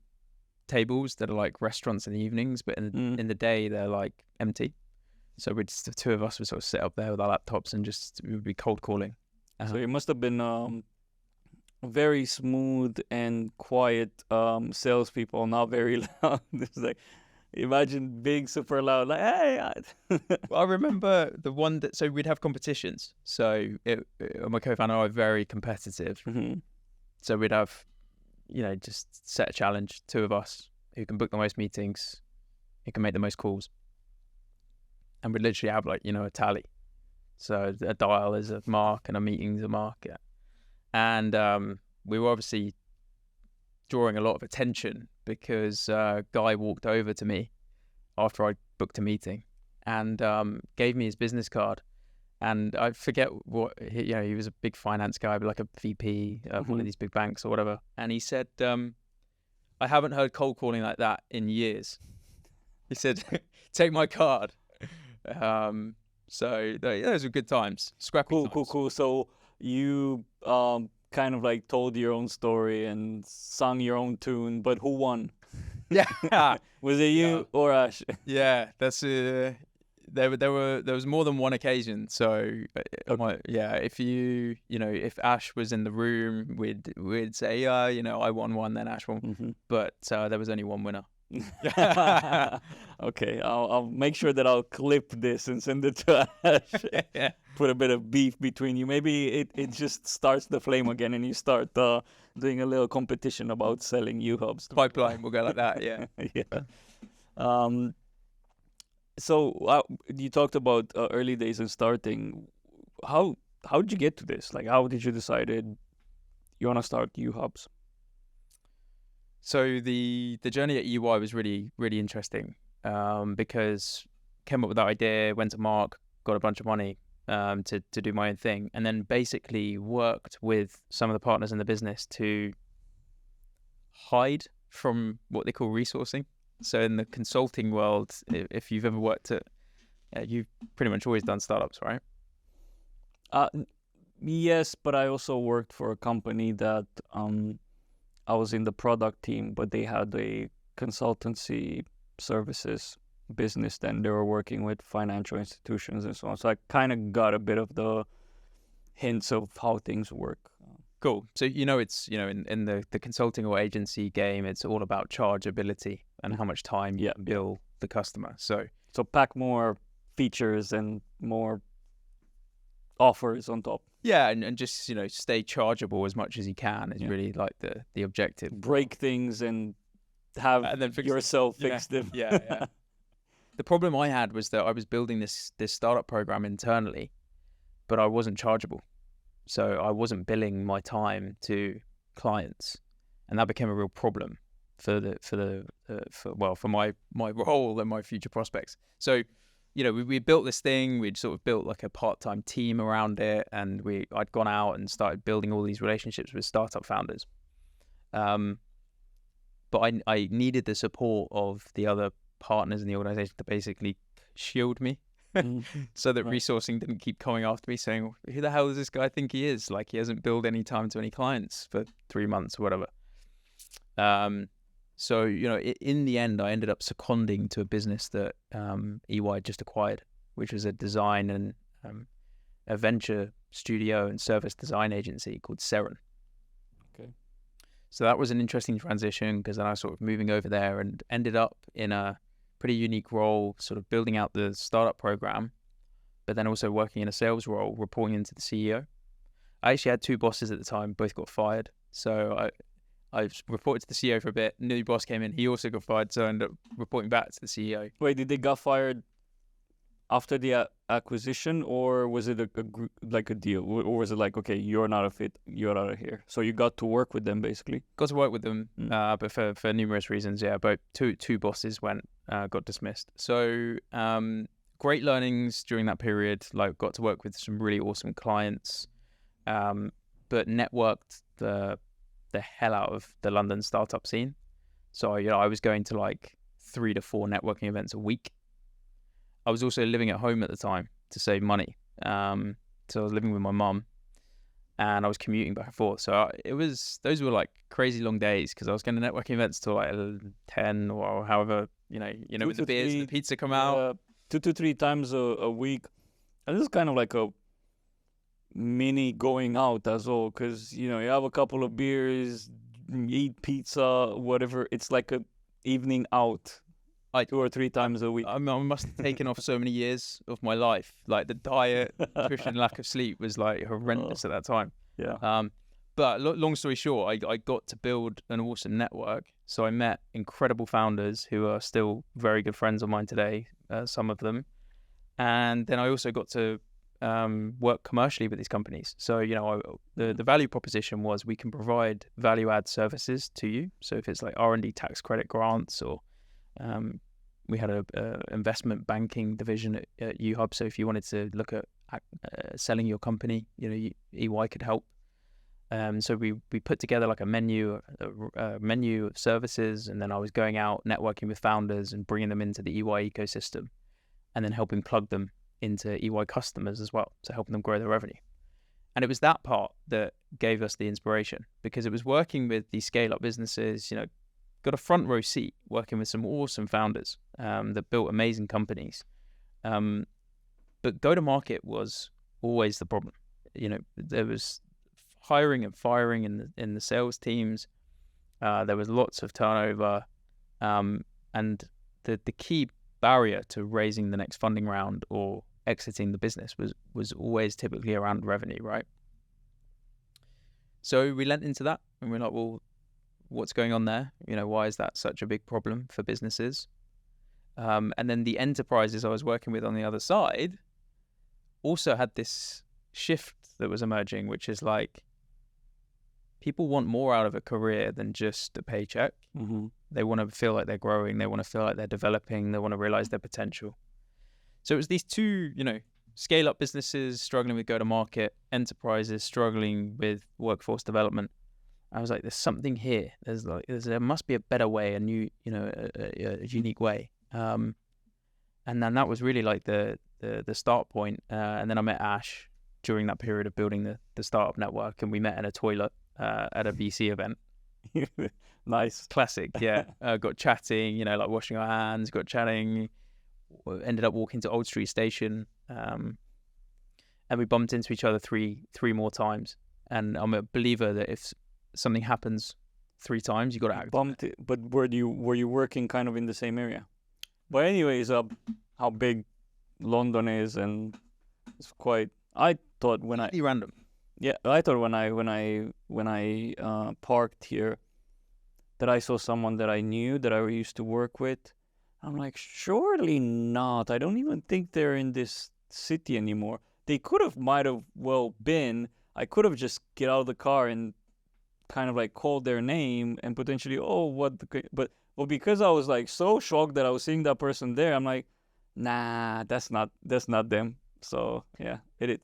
tables that are like restaurants in the evenings, but in the day they're like empty. So the two of us would sort of sit up there with our laptops and we would be cold calling. So it must have been very smooth and quiet salespeople, not very loud. It's like, imagine being super loud, like, hey. Well, I remember so we'd have competitions. So my co-founder and I are very competitive. So we'd have, just set a challenge, two of us, who can book the most meetings, who can make the most calls. And we'd literally have a tally. So a dial is a mark and a meeting's a mark. Yeah. And we were obviously drawing a lot of attention because a guy walked over to me after I booked a meeting and gave me his business card. And I forget what, he was a big finance guy, but like a VP of one of these big banks or whatever. And he said, I haven't heard cold calling like that in years. He said, take my card. So those were good times. Scrappy times. Cool. So you kind of like told your own story and sung your own tune, but who won? Yeah. Was it you or Ash? Yeah, that's there was more than one occasion. So if Ash was in the room, we'd say, I won one, then Ash won. But there was only one winner. Okay, I'll make sure that I'll clip this and send it to Ash. Yeah. Put a bit of beef between you. Maybe it just starts the flame again, and you start doing a little competition about selling Uhubs. Pipeline will go like that. Yeah. Yeah. So you talked about early days and starting. How did you get to this? Like, how did you decide you want to start Uhubs? So the journey at EY was really, really interesting because came up with that idea, went to Mark, got a bunch of money to do my own thing, and then basically worked with some of the partners in the business to hide from what they call resourcing. So in the consulting world, if you've ever worked you've pretty much always done startups, right? Yes, but I also worked for a company that I was in the product team, but they had a consultancy services business. Then they were working with financial institutions and so on. So I kind of got a bit of the hints of how things work. Cool. So it's in the consulting or agency game, it's all about chargeability and how much time you bill the customer. So pack more features and more offers on top. Yeah, and just stay chargeable as much as you can is really like the objective. Break things and have yourself fix them. Yeah. The problem I had was that I was building this startup program internally, but I wasn't chargeable, so I wasn't billing my time to clients, and that became a real problem for my role and my future prospects. So we built this thing. We'd sort of built like a part-time team around it, and I'd gone out and started building all these relationships with startup founders. But I needed the support of the other partners in the organization to basically shield me so that resourcing didn't keep coming after me saying, who the hell does this guy think he is? Like, he hasn't billed any time to any clients for 3 months or whatever. So, in the end, I ended up seconding to a business that EY just acquired, which was a design and a venture studio and service design agency called Seren. Okay. So that was an interesting transition because then I was sort of moving over there and ended up in a pretty unique role, sort of building out the startup program, but then also working in a sales role, reporting into the CEO. I actually had two bosses at the time, both got fired. So I reported to the CEO for a bit. New boss came in, he also got fired, so I ended up reporting back to the CEO. Wait, did they got fired after the acquisition, or was it like a deal, or was it like, okay, you're not a fit, you're out of here? So you got to work with them basically. Got to work with them, but for numerous reasons, yeah. But two bosses got dismissed. So great learnings during that period. Like, got to work with some really awesome clients, but networked the hell out of the London startup scene. So I was going to like 3 to 4 networking events a week. I was also living at home at the time to save money. So I was living with my mum, and I was commuting back and forth. So those were like crazy long days, because I was going to networking events till like 10 or however, when the beers and the pizza come out. 2 to 3 times a week. And this is kind of like a mini going out as well, because you have a couple of beers, eat pizza, whatever. It's like a evening out. 2 or 3 times a week. I must have taken off so many years of my life. Like, the diet, nutrition, lack of sleep was like horrendous at that time. Yeah. But long story short, I got to build an awesome network. So I met incredible founders who are still very good friends of mine today, some of them. And then I also got to work commercially with these companies. So, the value proposition was, we can provide value add services to you. So if it's like R&D tax credit grants, or we had a investment banking division at Uhubs. So if you wanted to look at selling your company, EY could help. So we put together like a menu of services, and then I was going out networking with founders and bringing them into the EY ecosystem, and then helping plug them into EY customers as well, so helping them grow their revenue. And it was that part that gave us the inspiration, because it was working with these scale-up businesses, got a front row seat working with some awesome founders that built amazing companies. But go-to-market was always the problem. There was hiring and firing in the sales teams. There was lots of turnover. And the key barrier to raising the next funding round or exiting the business was always typically around revenue, right? So we leant into that, and we're like, well, what's going on there? Why is that such a big problem for businesses? And then the enterprises I was working with on the other side also had this shift that was emerging, which is like, people want more out of a career than just a paycheck. Mm-hmm. They want to feel like they're growing. They want to feel like they're developing. They want to realize their potential. So it was these two, scale-up businesses struggling with go-to-market, enterprises struggling with workforce development. I was like, there's something here. There must be a better way, a new, a unique way. And then that was really like the start point. And then I met Ash during that period of building the startup network, and we met in a toilet at a VC event. Nice. Classic, yeah. Got chatting, like washing our hands, got chatting, ended up walking to Old Street Station, and we bumped into each other three more times. And I'm a believer that if something happens 3 times, you got to act. Bumped it, but were you working kind of in the same area? But anyways, how big London is, and it's quite. I thought when I random. Yeah, I thought when I parked here, that I saw someone that I knew, that I used to work with. I'm like, surely not. I don't even think they're in this city anymore. They might have well been. I could have just get out of the car and kind of like called their name and potentially, but because I was like so shocked that I was seeing that person there, I'm like, nah, that's not them. So yeah, it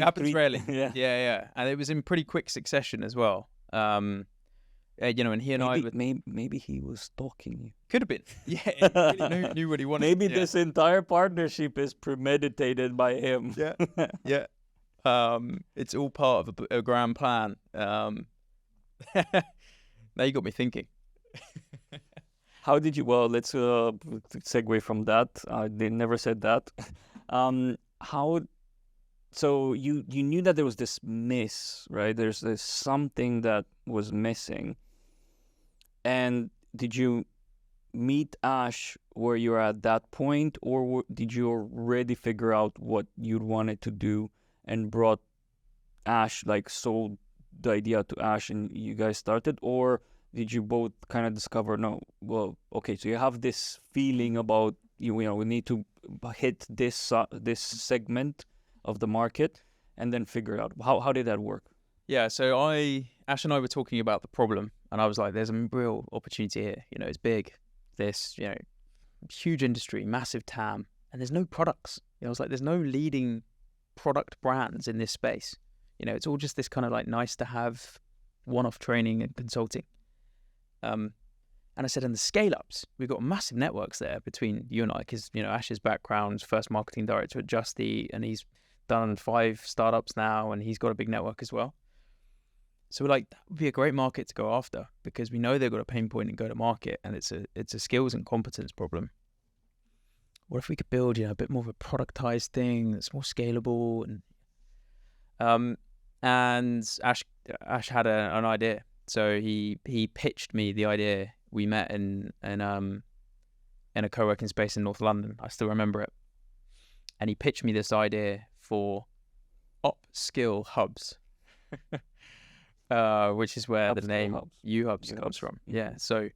happens rarely. Yeah. And it was in pretty quick succession as well. And he and maybe he was stalking you. Could have been. Yeah, he really knew what he wanted. Maybe this entire partnership is premeditated by him. Yeah. It's all part of a grand plan. Now you got me thinking. How did you? Well, let's segue from that. They never said that. How? So you knew that there was this miss, right? There's something that was missing. And did you meet Ash where you're at that point, or did you already figure out what you wanted to do and brought Ash, like sold the idea to Ash and you guys started, or did you both kind of discover, no, well, okay, so you have this feeling about you know we need to hit this segment of the market and then figure it out. How did that work? Yeah, so Ash and I were talking about the problem, and I was like, "There's a real opportunity here. You know, it's big. This, you know, huge industry, massive TAM, and there's no products. You know, I was like, there's no leading product brands in this space. You know, it's all just this kind of like nice to have, one-off training and consulting. And I said, in the scale-ups, we've got massive networks there between you and I, because you know Ash's background's first marketing director at Just Eat, and he's done 5 startups now, and he's got a big network as well. So we're like, that would be a great market to go after because we know they've got a pain point and go to market, and it's a skills and competence problem. What if we could build, you know, a bit more of a productized thing that's more scalable? And Ash had an idea, so he pitched me the idea. We met in a co-working space in North London. I still remember it, and he pitched me this idea for upskill hubs. Which is where the name Uhubs comes from. Mm-hmm. Yeah. So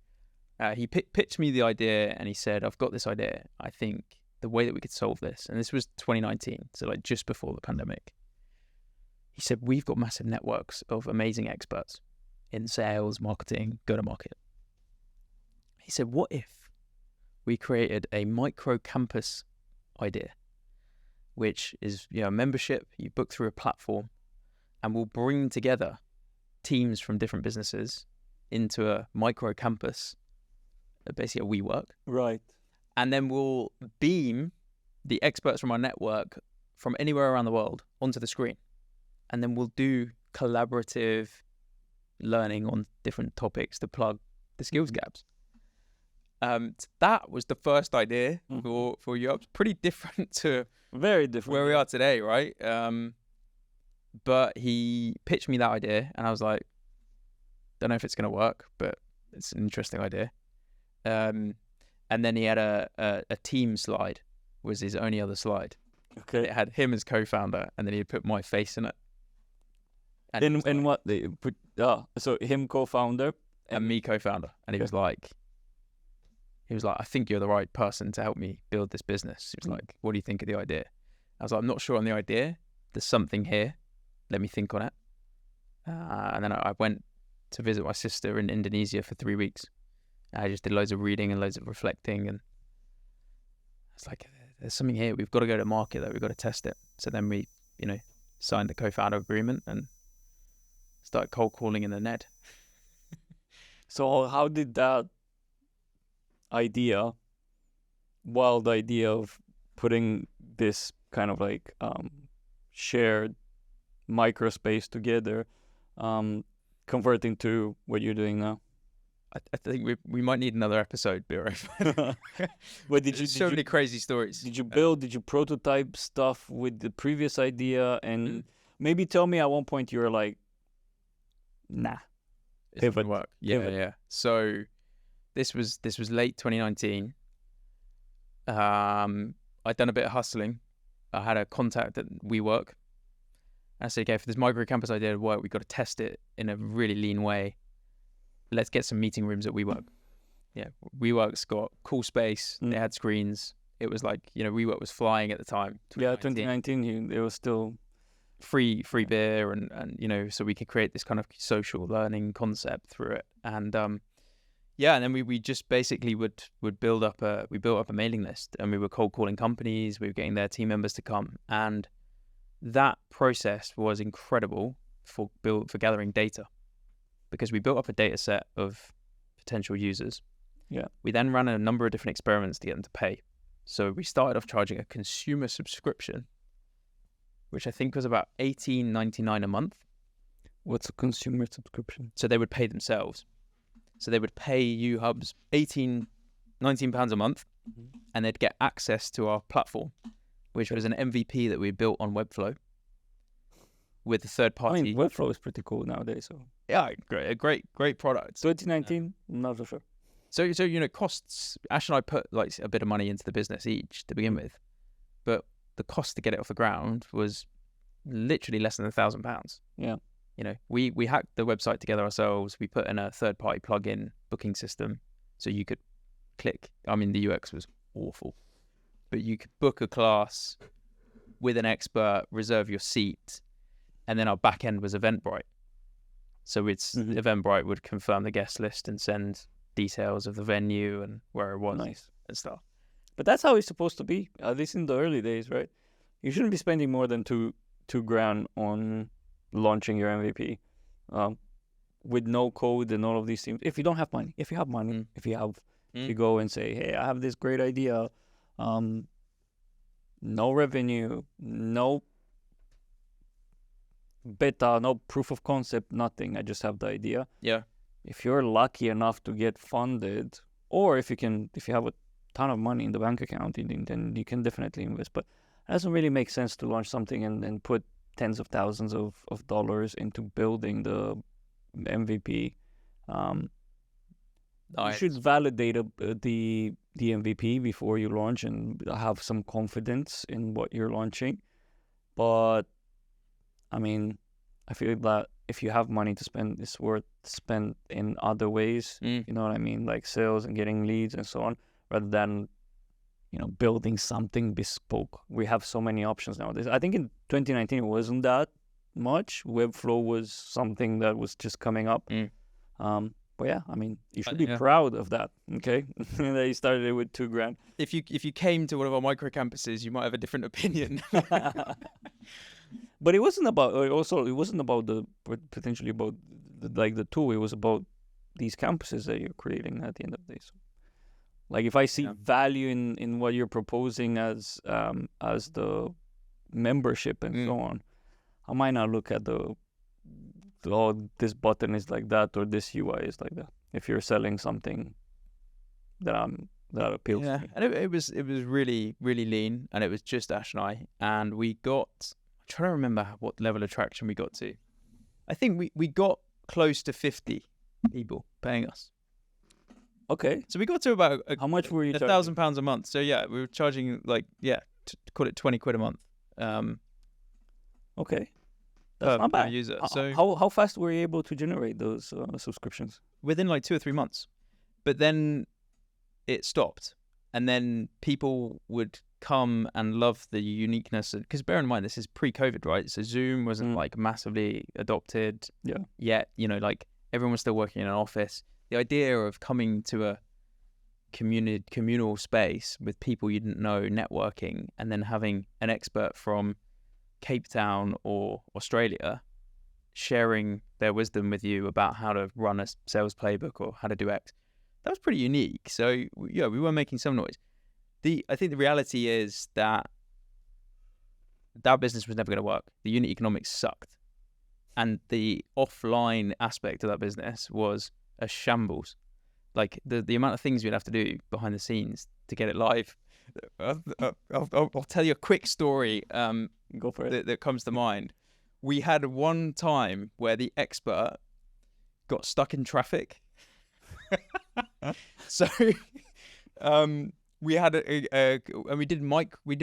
he pitched me the idea, and he said, "I've got this idea. I think the way that we could solve this," and this was 2019, so like just before the pandemic. He said, "We've got massive networks of amazing experts in sales, marketing, go-to-market." He said, "What if we created a micro campus idea, which is, you know, membership, you book through a platform, and we'll bring together teams from different businesses into a micro campus, basically a WeWork. Right. And then we'll beam the experts from our network from anywhere around the world onto the screen. And then we'll do collaborative learning on different topics to plug the skills gaps." That was the first idea for Uhubs. Pretty different to very different where we are today, right? But he pitched me that idea, and I was like, don't know if it's going to work, but it's an interesting idea. And then he had a team slide, was his only other slide. Okay. It had him as co-founder, and then he'd put my face in it. And what they put? So him co-founder and me co-founder, and he was like, "I think you're the right person to help me build this business." He was like, "What do you think of the idea?" I was like, "I'm not sure on the idea. There's something here. Let me think on it." And then I went to visit my sister in Indonesia for 3 weeks. I just did loads of reading and loads of reflecting, and I was like, there's something here. We've got to go to market, though. We've got to test it. So then we, you know, signed the co-founder agreement and started cold calling in the net. So how did that wild idea of putting this kind of like shared microspace together convert into what you're doing now? I think we might need another episode, Biro. But did you many crazy stories. Did you prototype stuff with the previous idea, and maybe tell me at one point you were like, nah, pivot work. Yeah. So this was late 2019. I'd done a bit of hustling. I had a contact at WeWork. I said, okay, for this micro campus idea to work, we've got to test it in a really lean way. Let's get some meeting rooms at WeWork. Yeah, WeWork's got cool space. They had screens. It was like, you know, WeWork was flying at the time. 2019, it was still free beer, and you know, so we could create this kind of social learning concept through it. And and then we just basically would build up a mailing list, and we were cold calling companies. We were getting their team members to come, and that process was incredible for gathering data, because we built up a data set of potential users. Yeah. We then ran a number of different experiments to get them to pay. So we started off charging a consumer subscription, which I think was about $18.99 a month. What's a consumer subscription? So they would pay themselves. So they would pay Uhubs £19 a month, and they'd get access to our platform, which was an MVP that we built on Webflow with a third party. I mean, Webflow is pretty cool nowadays. So yeah, great product. 2019, not so sure. So costs. Ash and I put like a bit of money into the business each to begin with, but the cost to get it off the ground was literally less than £1,000. Yeah. We hacked the website together ourselves. We put in a third-party plugin booking system, so you could click. I mean, the UX was awful, but you could book a class with an expert, reserve your seat, and then our back end was Eventbrite. So Eventbrite would confirm the guest list and send details of the venue and where it was and stuff. But that's how it's supposed to be, at least in the early days, right? You shouldn't be spending more than two grand on launching your MVP, with no code and all of these things. If you don't have money, if you have money, if you go and say, hey, I have this great idea, no revenue, no beta, no proof of concept, nothing. I just have the idea. Yeah. If you're lucky enough to get funded, or if you have a ton of money in the bank account, then you can definitely invest. But it doesn't really make sense to launch something and put tens of thousands of dollars into building the MVP. You should validate the MVP before you launch and have some confidence in what you're launching. But I mean, I feel that if you have money to spend, it's worth spend in other ways. You know what I mean, like sales and getting leads and so on, rather than building something bespoke. We have so many options nowadays. I think in 2019 it wasn't that much. Webflow was something that was just coming up. But yeah, I mean, you should be proud of that. Okay, that you started it with $2 grand. If you came to one of our micro campuses, you might have a different opinion. But it wasn't about. Also, it wasn't about potentially about the tool. It was about these campuses that you're creating at the end of the day. So, like, if I see value in what you're proposing as the membership and so on, I might not look at this button is like that or this UI is like that. If you're selling something that appeals to me. And it was really, really lean, and it was just Ash and I, and we got. I'm trying to remember what level of traction we got to. I think we got close to 50 people paying us. Okay. So we got to about how much were you charging? £1,000 a month. So yeah, we were charging call it 20 quid a month. Okay. That's not bad. User. How fast were you able to generate those subscriptions? Within like 2 or 3 months. But then it stopped. And then people would come and love the uniqueness. Because bear in mind, this is pre-COVID, right? So Zoom wasn't like massively adopted yet. Like everyone was still working in an office. The idea of coming to a communal space with people you didn't know, networking, and then having an expert from Cape Town or Australia sharing their wisdom with you about how to run a sales playbook or how to do X, that was pretty unique. So yeah, we were making some noise. I think the reality is that business was never going to work. The unit economics sucked, and the offline aspect of that business was a shambles. Like the amount of things we'd have to do behind the scenes to get it live. I'll tell you a quick story. Go for it. That comes to mind. We had one time where the expert got stuck in traffic. So we had and we did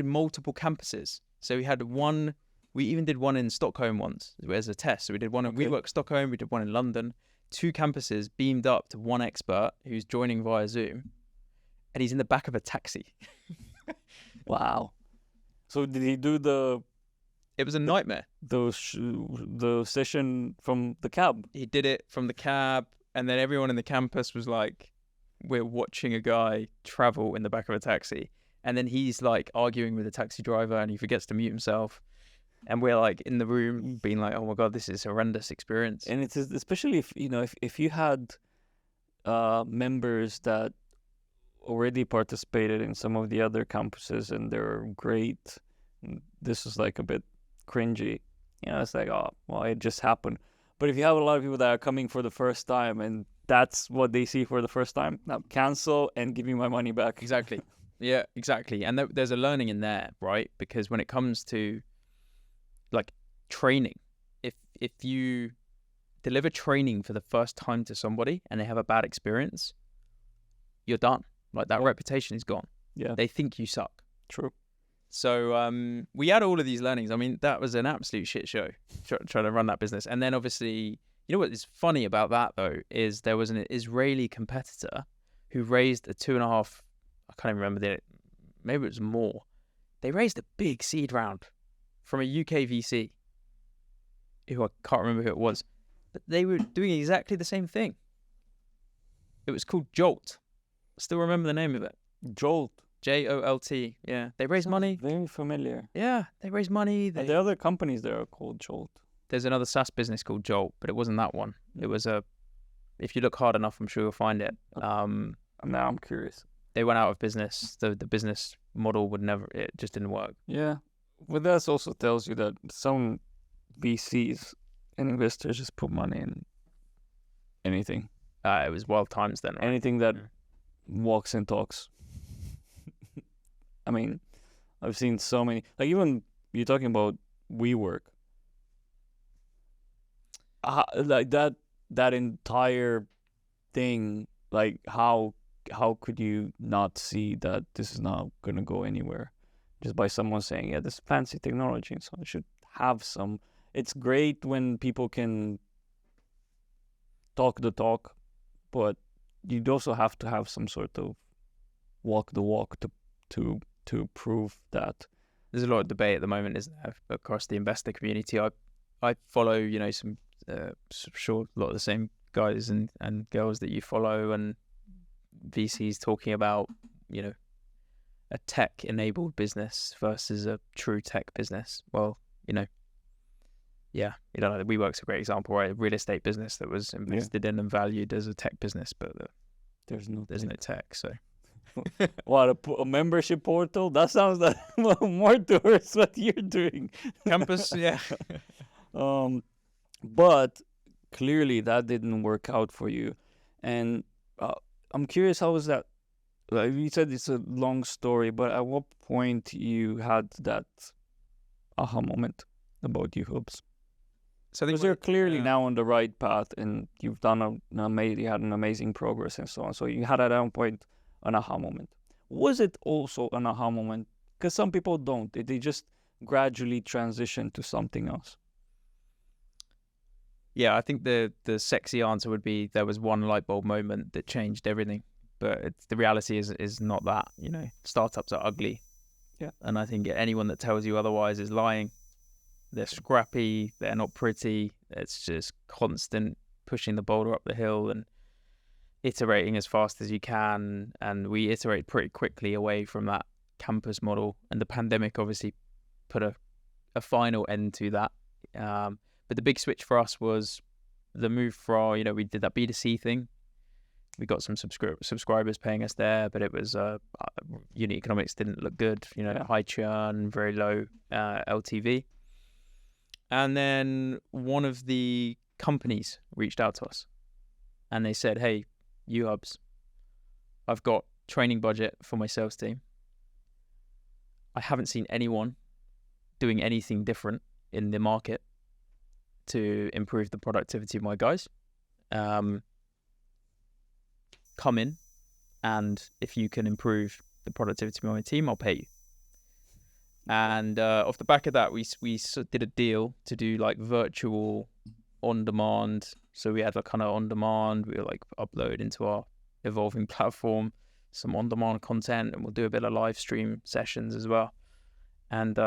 multiple campuses. So we had one. We even did one in Stockholm once as a test. So we did one in WeWork Stockholm. We did one in London. 2 campuses beamed up to one expert who's joining via Zoom, and he's in the back of a taxi. Wow. So did he do It was a nightmare. The session from the cab? He did it from the cab, and then everyone in the campus was like, we're watching a guy travel in the back of a taxi. And then he's like arguing with the taxi driver, and he forgets to mute himself. And we're like in the room being like, oh my God, this is a horrendous experience. And it's especially if you had members that already participated in some of the other campuses and they're great, this is like a bit cringy. It's like, oh, well, it just happened. But if you have a lot of people that are coming for the first time and that's what they see for the first time, now cancel and give me my money back. Exactly. Yeah, exactly. And there's a learning in there, right? Because when it comes to like training, if you deliver training for the first time to somebody and they have a bad experience, you're done. Like that Yep. reputation is gone. Yeah. They think you suck. True. So we had all of these learnings. I mean, that was an absolute shit show trying to run that business. And then obviously, you know what is funny about that though is there was an Israeli competitor who raised a 2.5. I can't even remember maybe it was more. They raised a big seed round from a UK VC, who I can't remember who it was, but they were doing exactly the same thing. It was called Jolt. I still remember the name of it. Jolt. Jolt. Yeah, they raised money. Very familiar. Yeah, they raised money. And the other companies there are called Jolt. There's another SaaS business called Jolt, but it wasn't that one. It was if you look hard enough, I'm sure you'll find it. Now I'm curious. They went out of business. The business model it just didn't work. Yeah. But that also tells you that some VCs and investors just put money in anything. It was wild times then, right? Anything that walks and talks. I mean, I've seen so many. Like, even you're talking about WeWork. Like that entire thing. Like, how could you not see that this is not gonna go anywhere? Just by someone saying, yeah, this fancy technology, so it should have some. It's great when people can talk the talk, but you'd also have to have some sort of walk the walk to prove that. There's a lot of debate at the moment, isn't there, across the investor community. I follow, some sure a lot of the same guys and girls that you follow, and VCs talking about, a tech-enabled business versus a true tech business. Well, yeah, WeWork's a great example, right? A real estate business that was invested in and valued as a tech business, but there's no tech. So, what, a membership portal? That sounds like more towards what you're doing. Campus, yeah. But clearly that didn't work out for you, and I'm curious, how was that? Like you said, it's a long story, but at what point you had that aha moment about Uhubs? So because you're clearly now on the right path, and you've done you had an amazing progress and so on. So you had at that point an aha moment. Was it also an aha moment? Because some people don't. They just gradually transition to something else. Yeah, I think the sexy answer would be there was one light bulb moment that changed everything. But the reality is not that. Startups are ugly. Yeah. And I think anyone that tells you otherwise is lying. They're scrappy. They're not pretty. It's just constant pushing the boulder up the hill and iterating as fast as you can. And we iterate pretty quickly away from that campus model. And the pandemic obviously put a final end to that. But the big switch for us was the move from, we did that B2C thing. We got some subscribers paying us there, but it was unit economics didn't look good. High churn, very low LTV. And then one of the companies reached out to us, and they said, "Hey, Uhubs, I've got training budget for my sales team. I haven't seen anyone doing anything different in the market to improve the productivity of my guys. Come in, and if you can improve the productivity of my team, I'll pay you." And off the back of that, we did a deal to do like virtual on demand. So we had like kind of on demand. We were like upload into our evolving platform some on demand content, and we'll do a bit of live stream sessions as well. And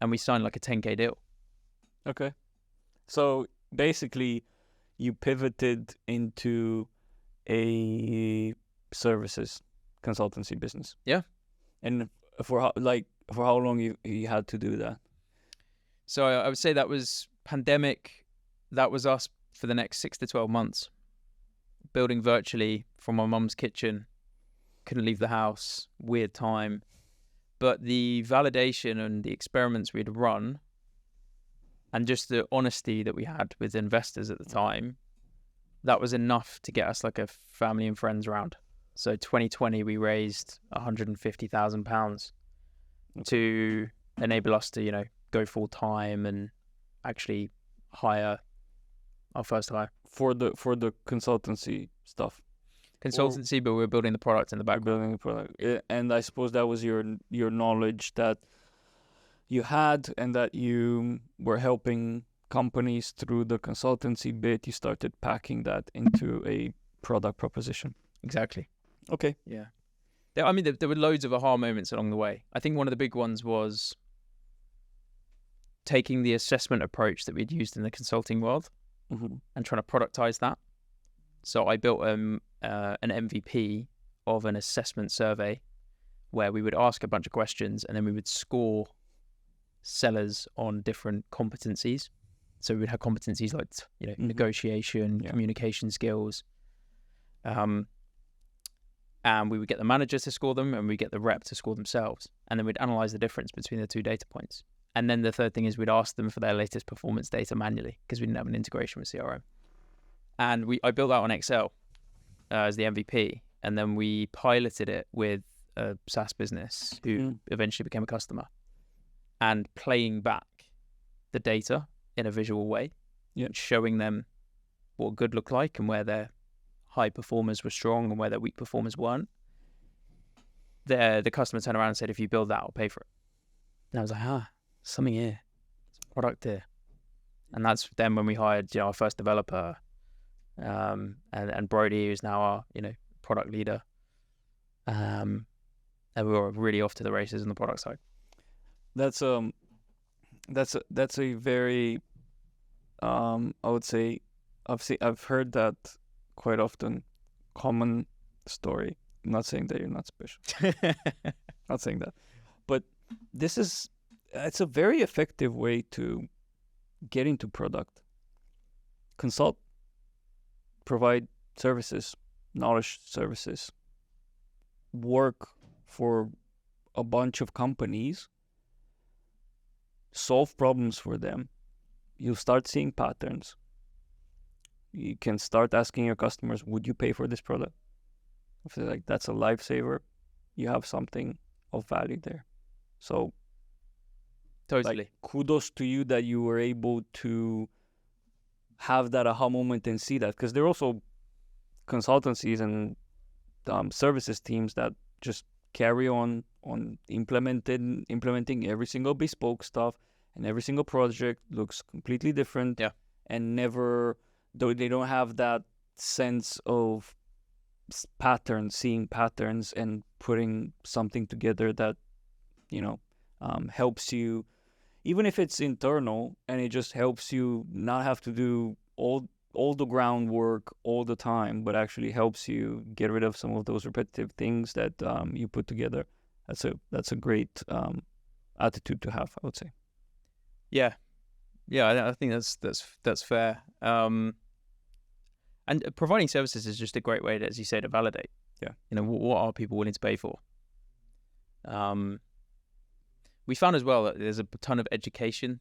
we signed like a 10K deal. Okay, so basically, you pivoted into a services consultancy business. Yeah. And for how long you had to do that? So I would say that was pandemic. That was us for the next 6 to 12 months, building virtually from my mum's kitchen. Couldn't leave the house. Weird time. But the validation and the experiments we'd run, and just the honesty that we had with investors at the time, that was enough to get us like a family and friends round. So 2020, we raised £150,000 to enable us to, go full time and actually hire our first hire for the consultancy stuff. consultancy, but we're building the product in the background. building a product. And I suppose that was your knowledge that you had, and that you were helping companies through the consultancy bit. You started packing that into a product proposition. Exactly. Okay. Yeah. I mean, there were loads of aha moments along the way. I think one of the big ones was taking the assessment approach that we'd used in the consulting world and trying to productize that. So I built an MVP of an assessment survey where we would ask a bunch of questions and then we would score sellers on different competencies. So we would have competencies like, negotiation, communication skills. And we would get the manager to score them and we get the rep to score themselves. And then we'd analyze the difference between the two data points. And then the third thing is we'd ask them for their latest performance data manually because we didn't have an integration with CRM. And I built that on Excel as the MVP. And then we piloted it with a SaaS business who eventually became a customer, and playing back the data in a visual way, showing them what good looked like and where their high performers were strong and where their weak performers weren't. The customer turned around and said, if you build that, I'll pay for it. And I was like, something here. It's a product here. And that's then when we hired our first developer, and Brody, who's now our product leader. And we were really off to the races on the product side. That's a very I would say I've heard that quite often, common story. I'm not saying that you're not special. Not saying that. But it's a very effective way to get into product. Consult, provide services, knowledge services, work for a bunch of companies, solve problems for them. You'll start seeing patterns. You can start asking your customers, would you pay for this product? If they're like, that's a lifesaver, you have something of value there. So totally, kudos to you that you were able to have that aha moment and see that, because there are also consultancies and services teams that just carry on implementing every single bespoke stuff, and every single project looks completely different. And never, though they don't have that sense of seeing patterns and putting something together that helps you, even if it's internal, and it just helps you not have to do all the groundwork all the time, but actually helps you get rid of some of those repetitive things that you put together. That's a great attitude to have, I would say. Yeah, I think that's fair. And providing services is just a great way, as you say, to validate. What are people willing to pay for? We found as well that there's a ton of education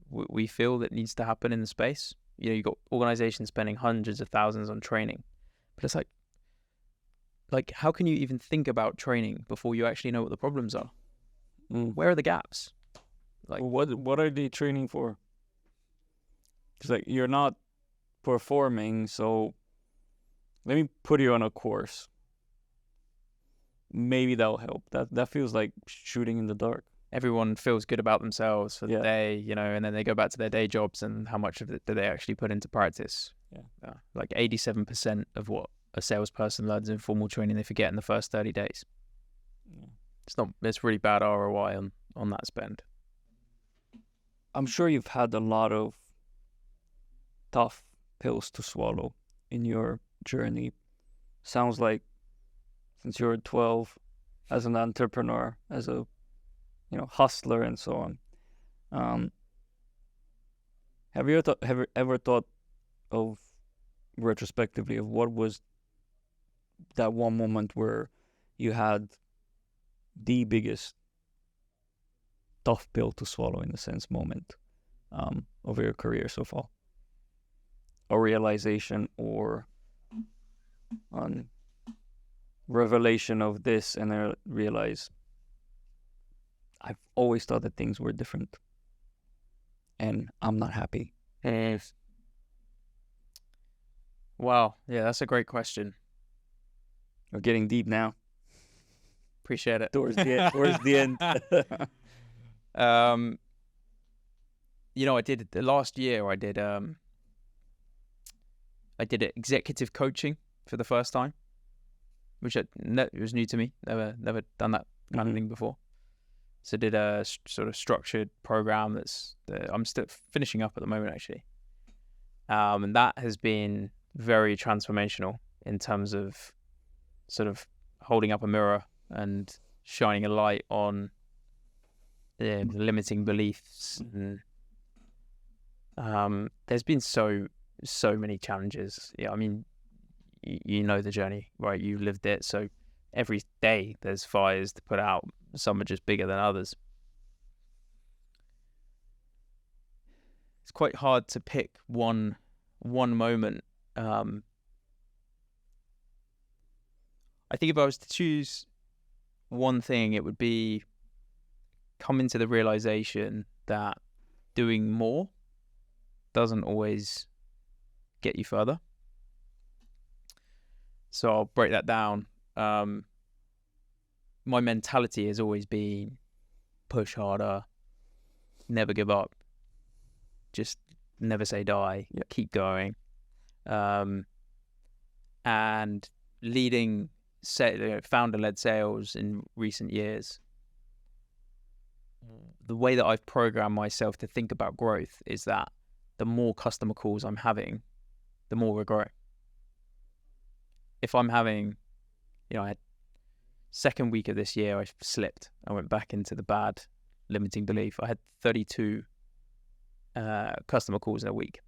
we feel that needs to happen in the space. You've got organizations spending hundreds of thousands on training, but it's like how can you even think about training before you actually know what the problems are? Where are the gaps? What are they training for? It's like, you're not performing, so let me put you on a course. Maybe that'll help. That feels like shooting in the dark. Everyone feels good about themselves for the day, and then they go back to their day jobs, and how much of it do they actually put into practice? Like 87% of what a salesperson learns in formal training, they forget in the first 30 days. It's really bad ROI on that spend. I'm sure you've had a lot of tough pills to swallow in your journey. Sounds like since you were 12, as an entrepreneur, as a hustler and so on. Have you ever thought of, retrospectively, of what was that one moment where you had the biggest tough pill to swallow, in a sense, moment of your career so far? A realization or on revelation of this, and I realize I've always thought that things were different, and I'm not happy. Wow, yeah, that's a great question. We're getting deep now. Appreciate it. Towards the end. I did the last year. I did executive coaching for the first time, which it was new to me. Never done that kind of thing before. So I did a sort of structured program that I'm still finishing up at the moment, actually. And that has been very transformational in terms of sort of holding up a mirror and shining a light on the limiting beliefs. And there's been so many challenges. Yeah, I mean, you know the journey, right? You lived it. So every day there's fires to put out. Some are just bigger than others. It's quite hard to pick one moment. I think if I was to choose one thing, it would be coming to the realization that doing more doesn't always get you further. So I'll break that down. My mentality has always been push harder, never give up, just never say die, keep going. And leading founder-led sales in recent years, the way that I've programmed myself to think about growth is that the more customer calls I'm having, the more we're growing. If I'm having, I had second week of this year, I slipped. I went back into the bad limiting belief. I had 32 customer calls in a week.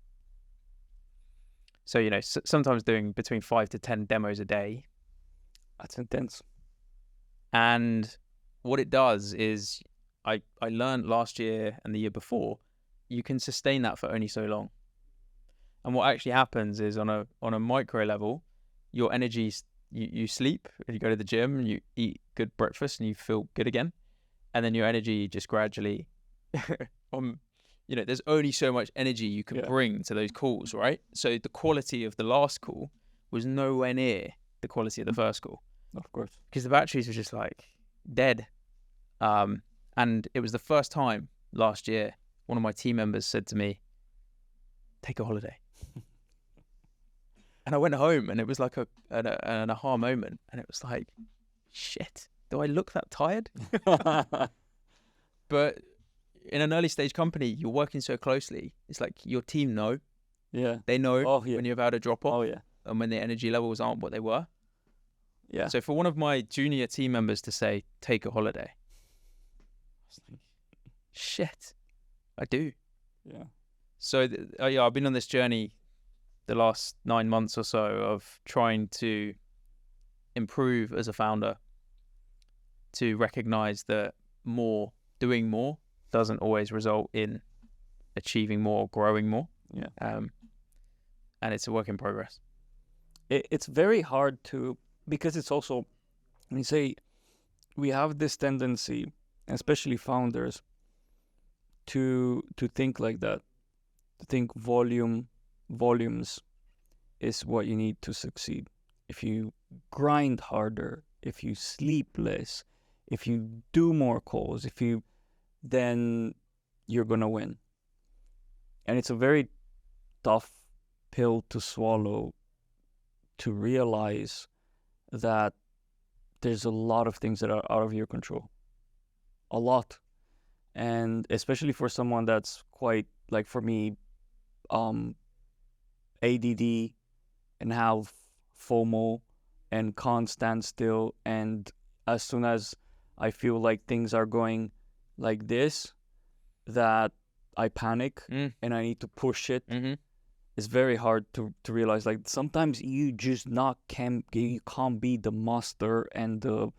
So, sometimes doing between 5 to 10 demos a day. That's intense. And what it does is I learned last year and the year before, you can sustain that for only so long. And what actually happens is on a micro level, your energy, you sleep, you go to the gym, you eat good breakfast and you feel good again. And then your energy just gradually, there's only so much energy you can bring to those calls, right? So the quality of the last call was nowhere near the quality of the first call. Of course. Because the batteries were just like dead. And it was the first time last year, one of my team members said to me, take a holiday. And I went home and it was like an aha moment. And it was like, shit, do I look that tired? But in an early stage company, you're working so closely. It's like your team know. Yeah. They know when you've had a drop off. Oh, yeah. And when the energy levels aren't what they were. Yeah. So for one of my junior team members to say, take a holiday. Shit, I do. Yeah. So I've been on this journey the last 9 months or so of trying to improve as a founder, to recognize that doing more doesn't always result in achieving more, growing more. Yeah. And it's a work in progress. It's very hard because it's also, when you say we have this tendency, especially founders, to think like that, to think volumes is what you need to succeed. If you grind harder, if you sleep less, if you do more calls, then you're gonna win. And it's a very tough pill to swallow, to realize that there's a lot of things that are out of your control. A lot. And especially for someone that's quite, like for me, ADD and have FOMO and can't stand still. And as soon as I feel like things are going like this, that I panic and I need to push it. Mm-hmm. It's very hard to realize, like, sometimes you just can't be the master and the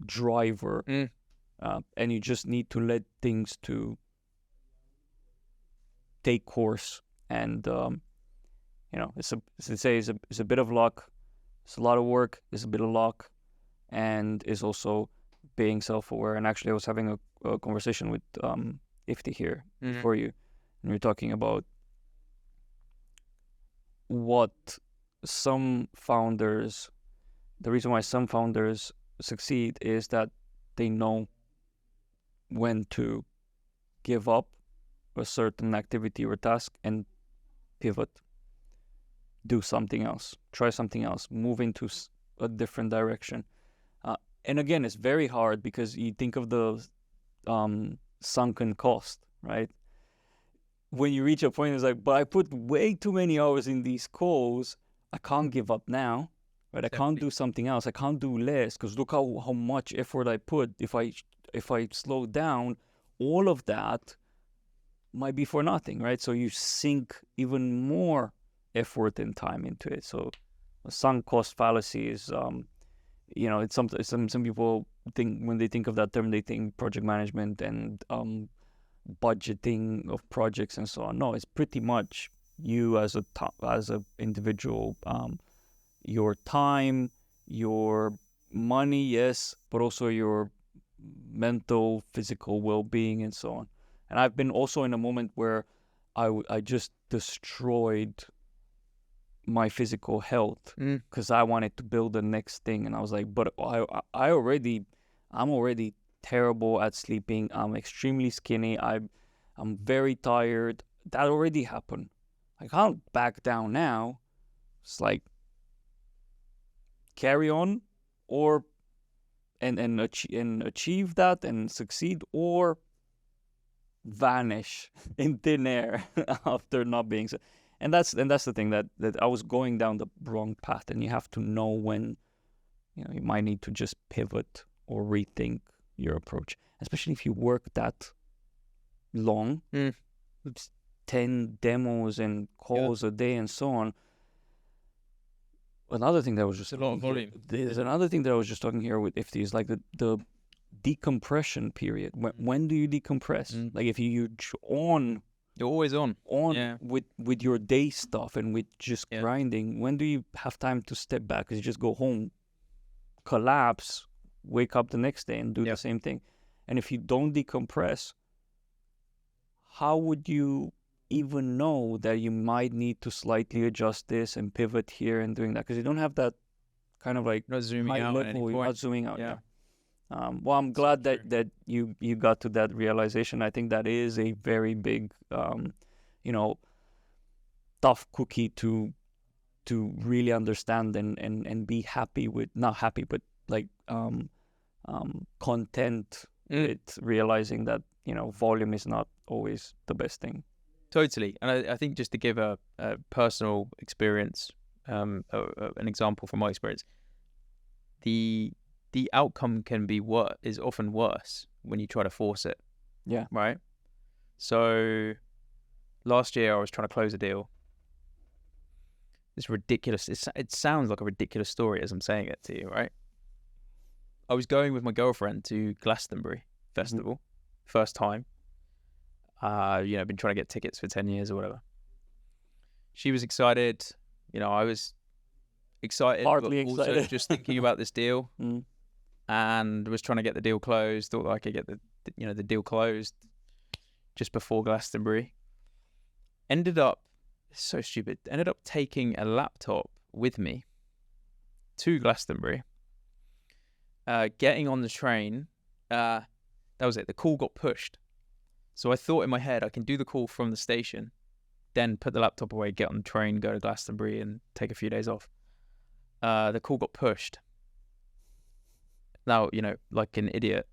driver, and you just need to let things to take course. And it's a bit of luck. It's a lot of work. It's a bit of luck, and it's also being self-aware. And actually, I was having a conversation with Ifti here before you. And we're talking about what some founders, the reason why some founders succeed is that they know when to give up a certain activity or task and pivot, do something else, try something else, move into a different direction. And again, it's very hard because you think of the sunken cost, right? When you reach a point, it's like, but I put way too many hours in these calls. I can't give up now, right? I can't do something else. I can't do less because look how much effort I put. If I slow down, all of that might be for nothing, right? So you sink even more effort and time into it. So the sunk cost fallacy is, it's something some people think when they think of that term, they think project management and budgeting of projects and so on. No, it's pretty much you as a individual, your time, your money, yes, but also your mental, physical well-being and so on. And I've been also in a moment where I just destroyed my physical health because I wanted to build the next thing, and I was like, but I'm already terrible at sleeping. I'm extremely skinny. I'm very tired. That already happened. I can't back down now. It's like carry on, or and achieve that and succeed, or vanish in thin air after not being so. And that's the thing that I was going down the wrong path, and you have to know when you might need to just pivot or rethink your approach, especially if you work that long. It's 10 demos and calls a day and so on. Another thing that was just a lot of volume. There's another thing that I was just talking here with Ifti is like the decompression period. When do you decompress? Like if you're always on with your day stuff and with just grinding, when do you have time to step back? Because you just go home, collapse, wake up the next day and do the same thing. And if you don't decompress, how would you even know that you might need to slightly adjust this and pivot here and doing that? Because you don't have that kind of like not zooming out at any point. You're not zooming out. Well, I'm glad that you got to that realization. I think that is a very big, tough cookie to really understand and be happy with. Not happy, but like content with realizing that volume is not always the best thing. Totally. And I think just to give a personal experience, an example from my experience, the outcome is often worse when you try to force it. Yeah. Right. So last year I was trying to close a deal. It's ridiculous. It sounds like a ridiculous story as I'm saying it to you, right? I was going with my girlfriend to Glastonbury Festival, first time. I've been trying to get tickets for 10 years or whatever. She was excited. I was excited, Partly but also excited. just thinking about this deal and was trying to get the deal closed. Thought I could get the deal closed just before Glastonbury. Ended up taking a laptop with me to Glastonbury. Getting on the train, that was it. The call got pushed. So I thought in my head, I can do the call from the station, then put the laptop away, get on the train, go to Glastonbury and take a few days off. The call got pushed. Now, like an idiot,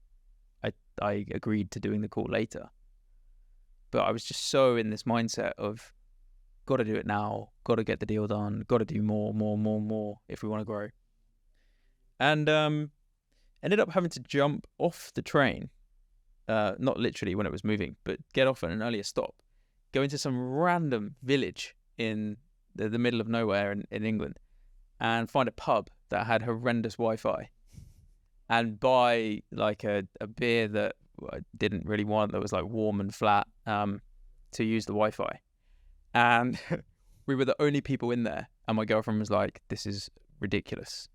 I agreed to doing the call later. But I was just so in this mindset of, got to do it now, got to get the deal done, got to do more if we want to grow. And ended up having to jump off the train. Not literally when it was moving, but get off at an earlier stop, go into some random village in the middle of nowhere in England and find a pub that had horrendous Wi-Fi and buy like a beer that I didn't really want, that was like warm and flat, to use the Wi-Fi. And we were the only people in there. And my girlfriend was like, this is ridiculous.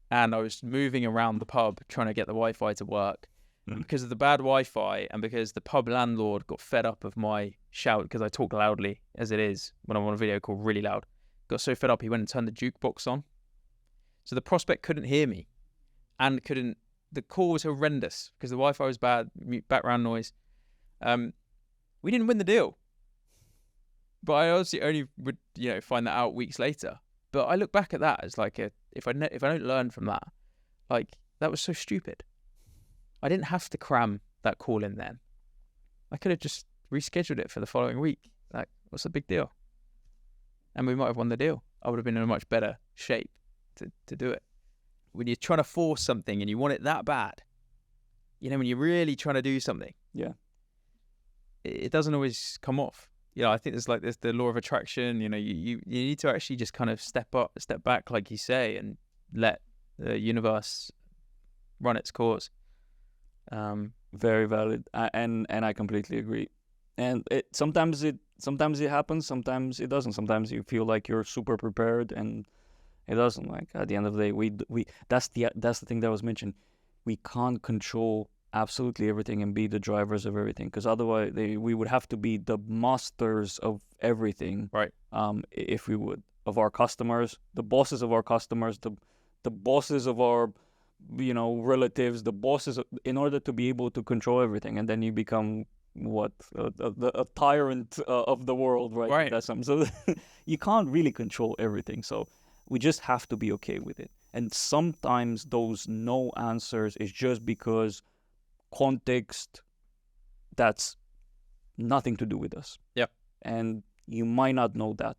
And I was moving around the pub trying to get the Wi-Fi to work. Because of the bad Wi-Fi and because the pub landlord got fed up of my shout, because I talk loudly as it is when I'm on a video call, really loud, got so fed up he went and turned the jukebox on. So the prospect couldn't hear me and the call was horrendous because the Wi-Fi was bad, background noise. We didn't win the deal. But I obviously only would, find that out weeks later. But I look back at that as like if I don't learn from that, like that was so stupid. I didn't have to cram that call in then. I could have just rescheduled it for the following week. Like, what's the big deal? And we might have won the deal. I would have been in a much better shape to do it. When you're trying to force something and you want it that bad, when you're really trying to do something, it doesn't always come off. I think there's the law of attraction. You need to actually just kind of step back, like you say, and let the universe run its course. Very valid, and I completely agree. And sometimes it happens, sometimes it doesn't. Sometimes you feel like you're super prepared, and it doesn't. Like at the end of the day, we that's the thing that was mentioned. We can't control absolutely everything and be the drivers of everything, because otherwise we would have to be the masters of everything, right? If we would, of our customers, the bosses of our customers, the bosses of our relatives, the bosses, in order to be able to control everything. And then you become a tyrant of the world, right? Right. That's so you can't really control everything, so we just have to be okay with it. And sometimes those no answers is just because context that's nothing to do with us. Yeah. And you might not know that,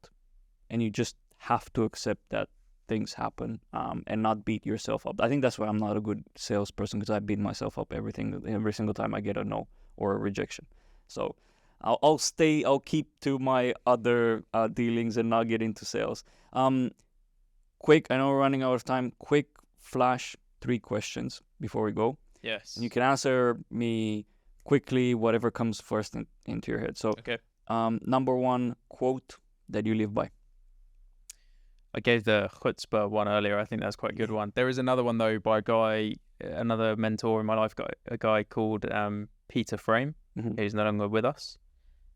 and you just have to accept that things happen, and not beat yourself up. I think that's why I'm not a good salesperson, because I beat myself up every single time I get a no or a rejection. So I'll keep to my other dealings and not get into sales. Quick, I know we're running out of time. Quick flash 3 questions before we go. Yes. And you can answer me quickly, whatever comes first into your head. So, okay. Number 1 quote that you live by. I gave the chutzpah one earlier. I think that's quite a good one. There is another one though by another mentor in my life, a guy called Peter Frame, who's no longer with us.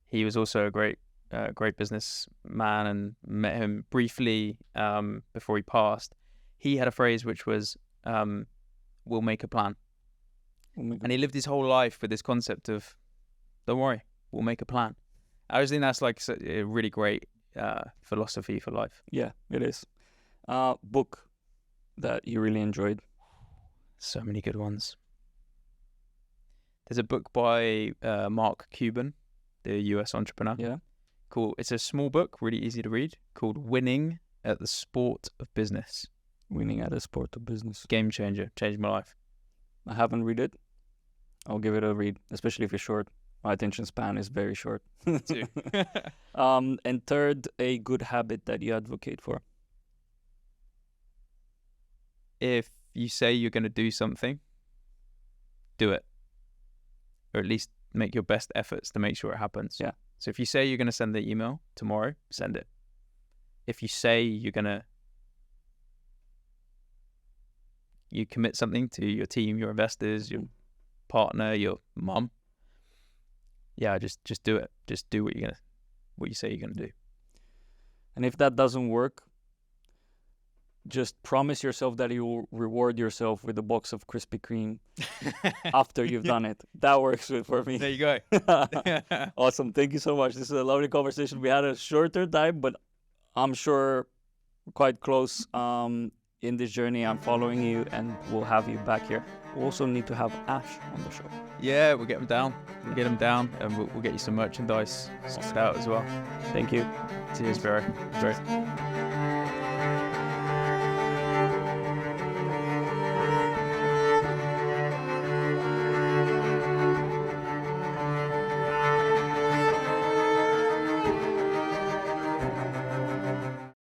He was also a great businessman, and met him briefly before he passed. He had a phrase which was, "We'll make a plan." And he lived his whole life with this concept of, "Don't worry, we'll make a plan." I just think that's like a really great philosophy for life. Yeah, it is. Book that you really enjoyed. So many good ones. There's a book by Mark Cuban, the US entrepreneur. Yeah. Cool. It's a small book, really easy to read, called Winning at the Sport of Business. Winning at the Sport of Business. Game changer. Changed my life. I haven't read it. I'll give it a read, especially if it's short. My attention span is very short. Too. And third, a good habit that you advocate for. If you say you're going to do something, do it. Or at least make your best efforts to make sure it happens. Yeah. So if you say you're going to send the email tomorrow, send it. If you say you commit something to your team, your investors, your partner, your mum, just do it. Just do what you say you're gonna do. And if that doesn't work, just promise yourself that you will reward yourself with a box of Krispy Kreme after you've done it. That works good for me. There you go. Awesome. Thank you so much. This is a lovely conversation. We had a shorter time, but I'm sure we're quite close in this journey. I'm following you, and we'll have you back here. We also need to have Ash on the show. Yeah, we'll get them down. And we'll get you some merchandise sorted out as well. Thank you. Cheers, Barry.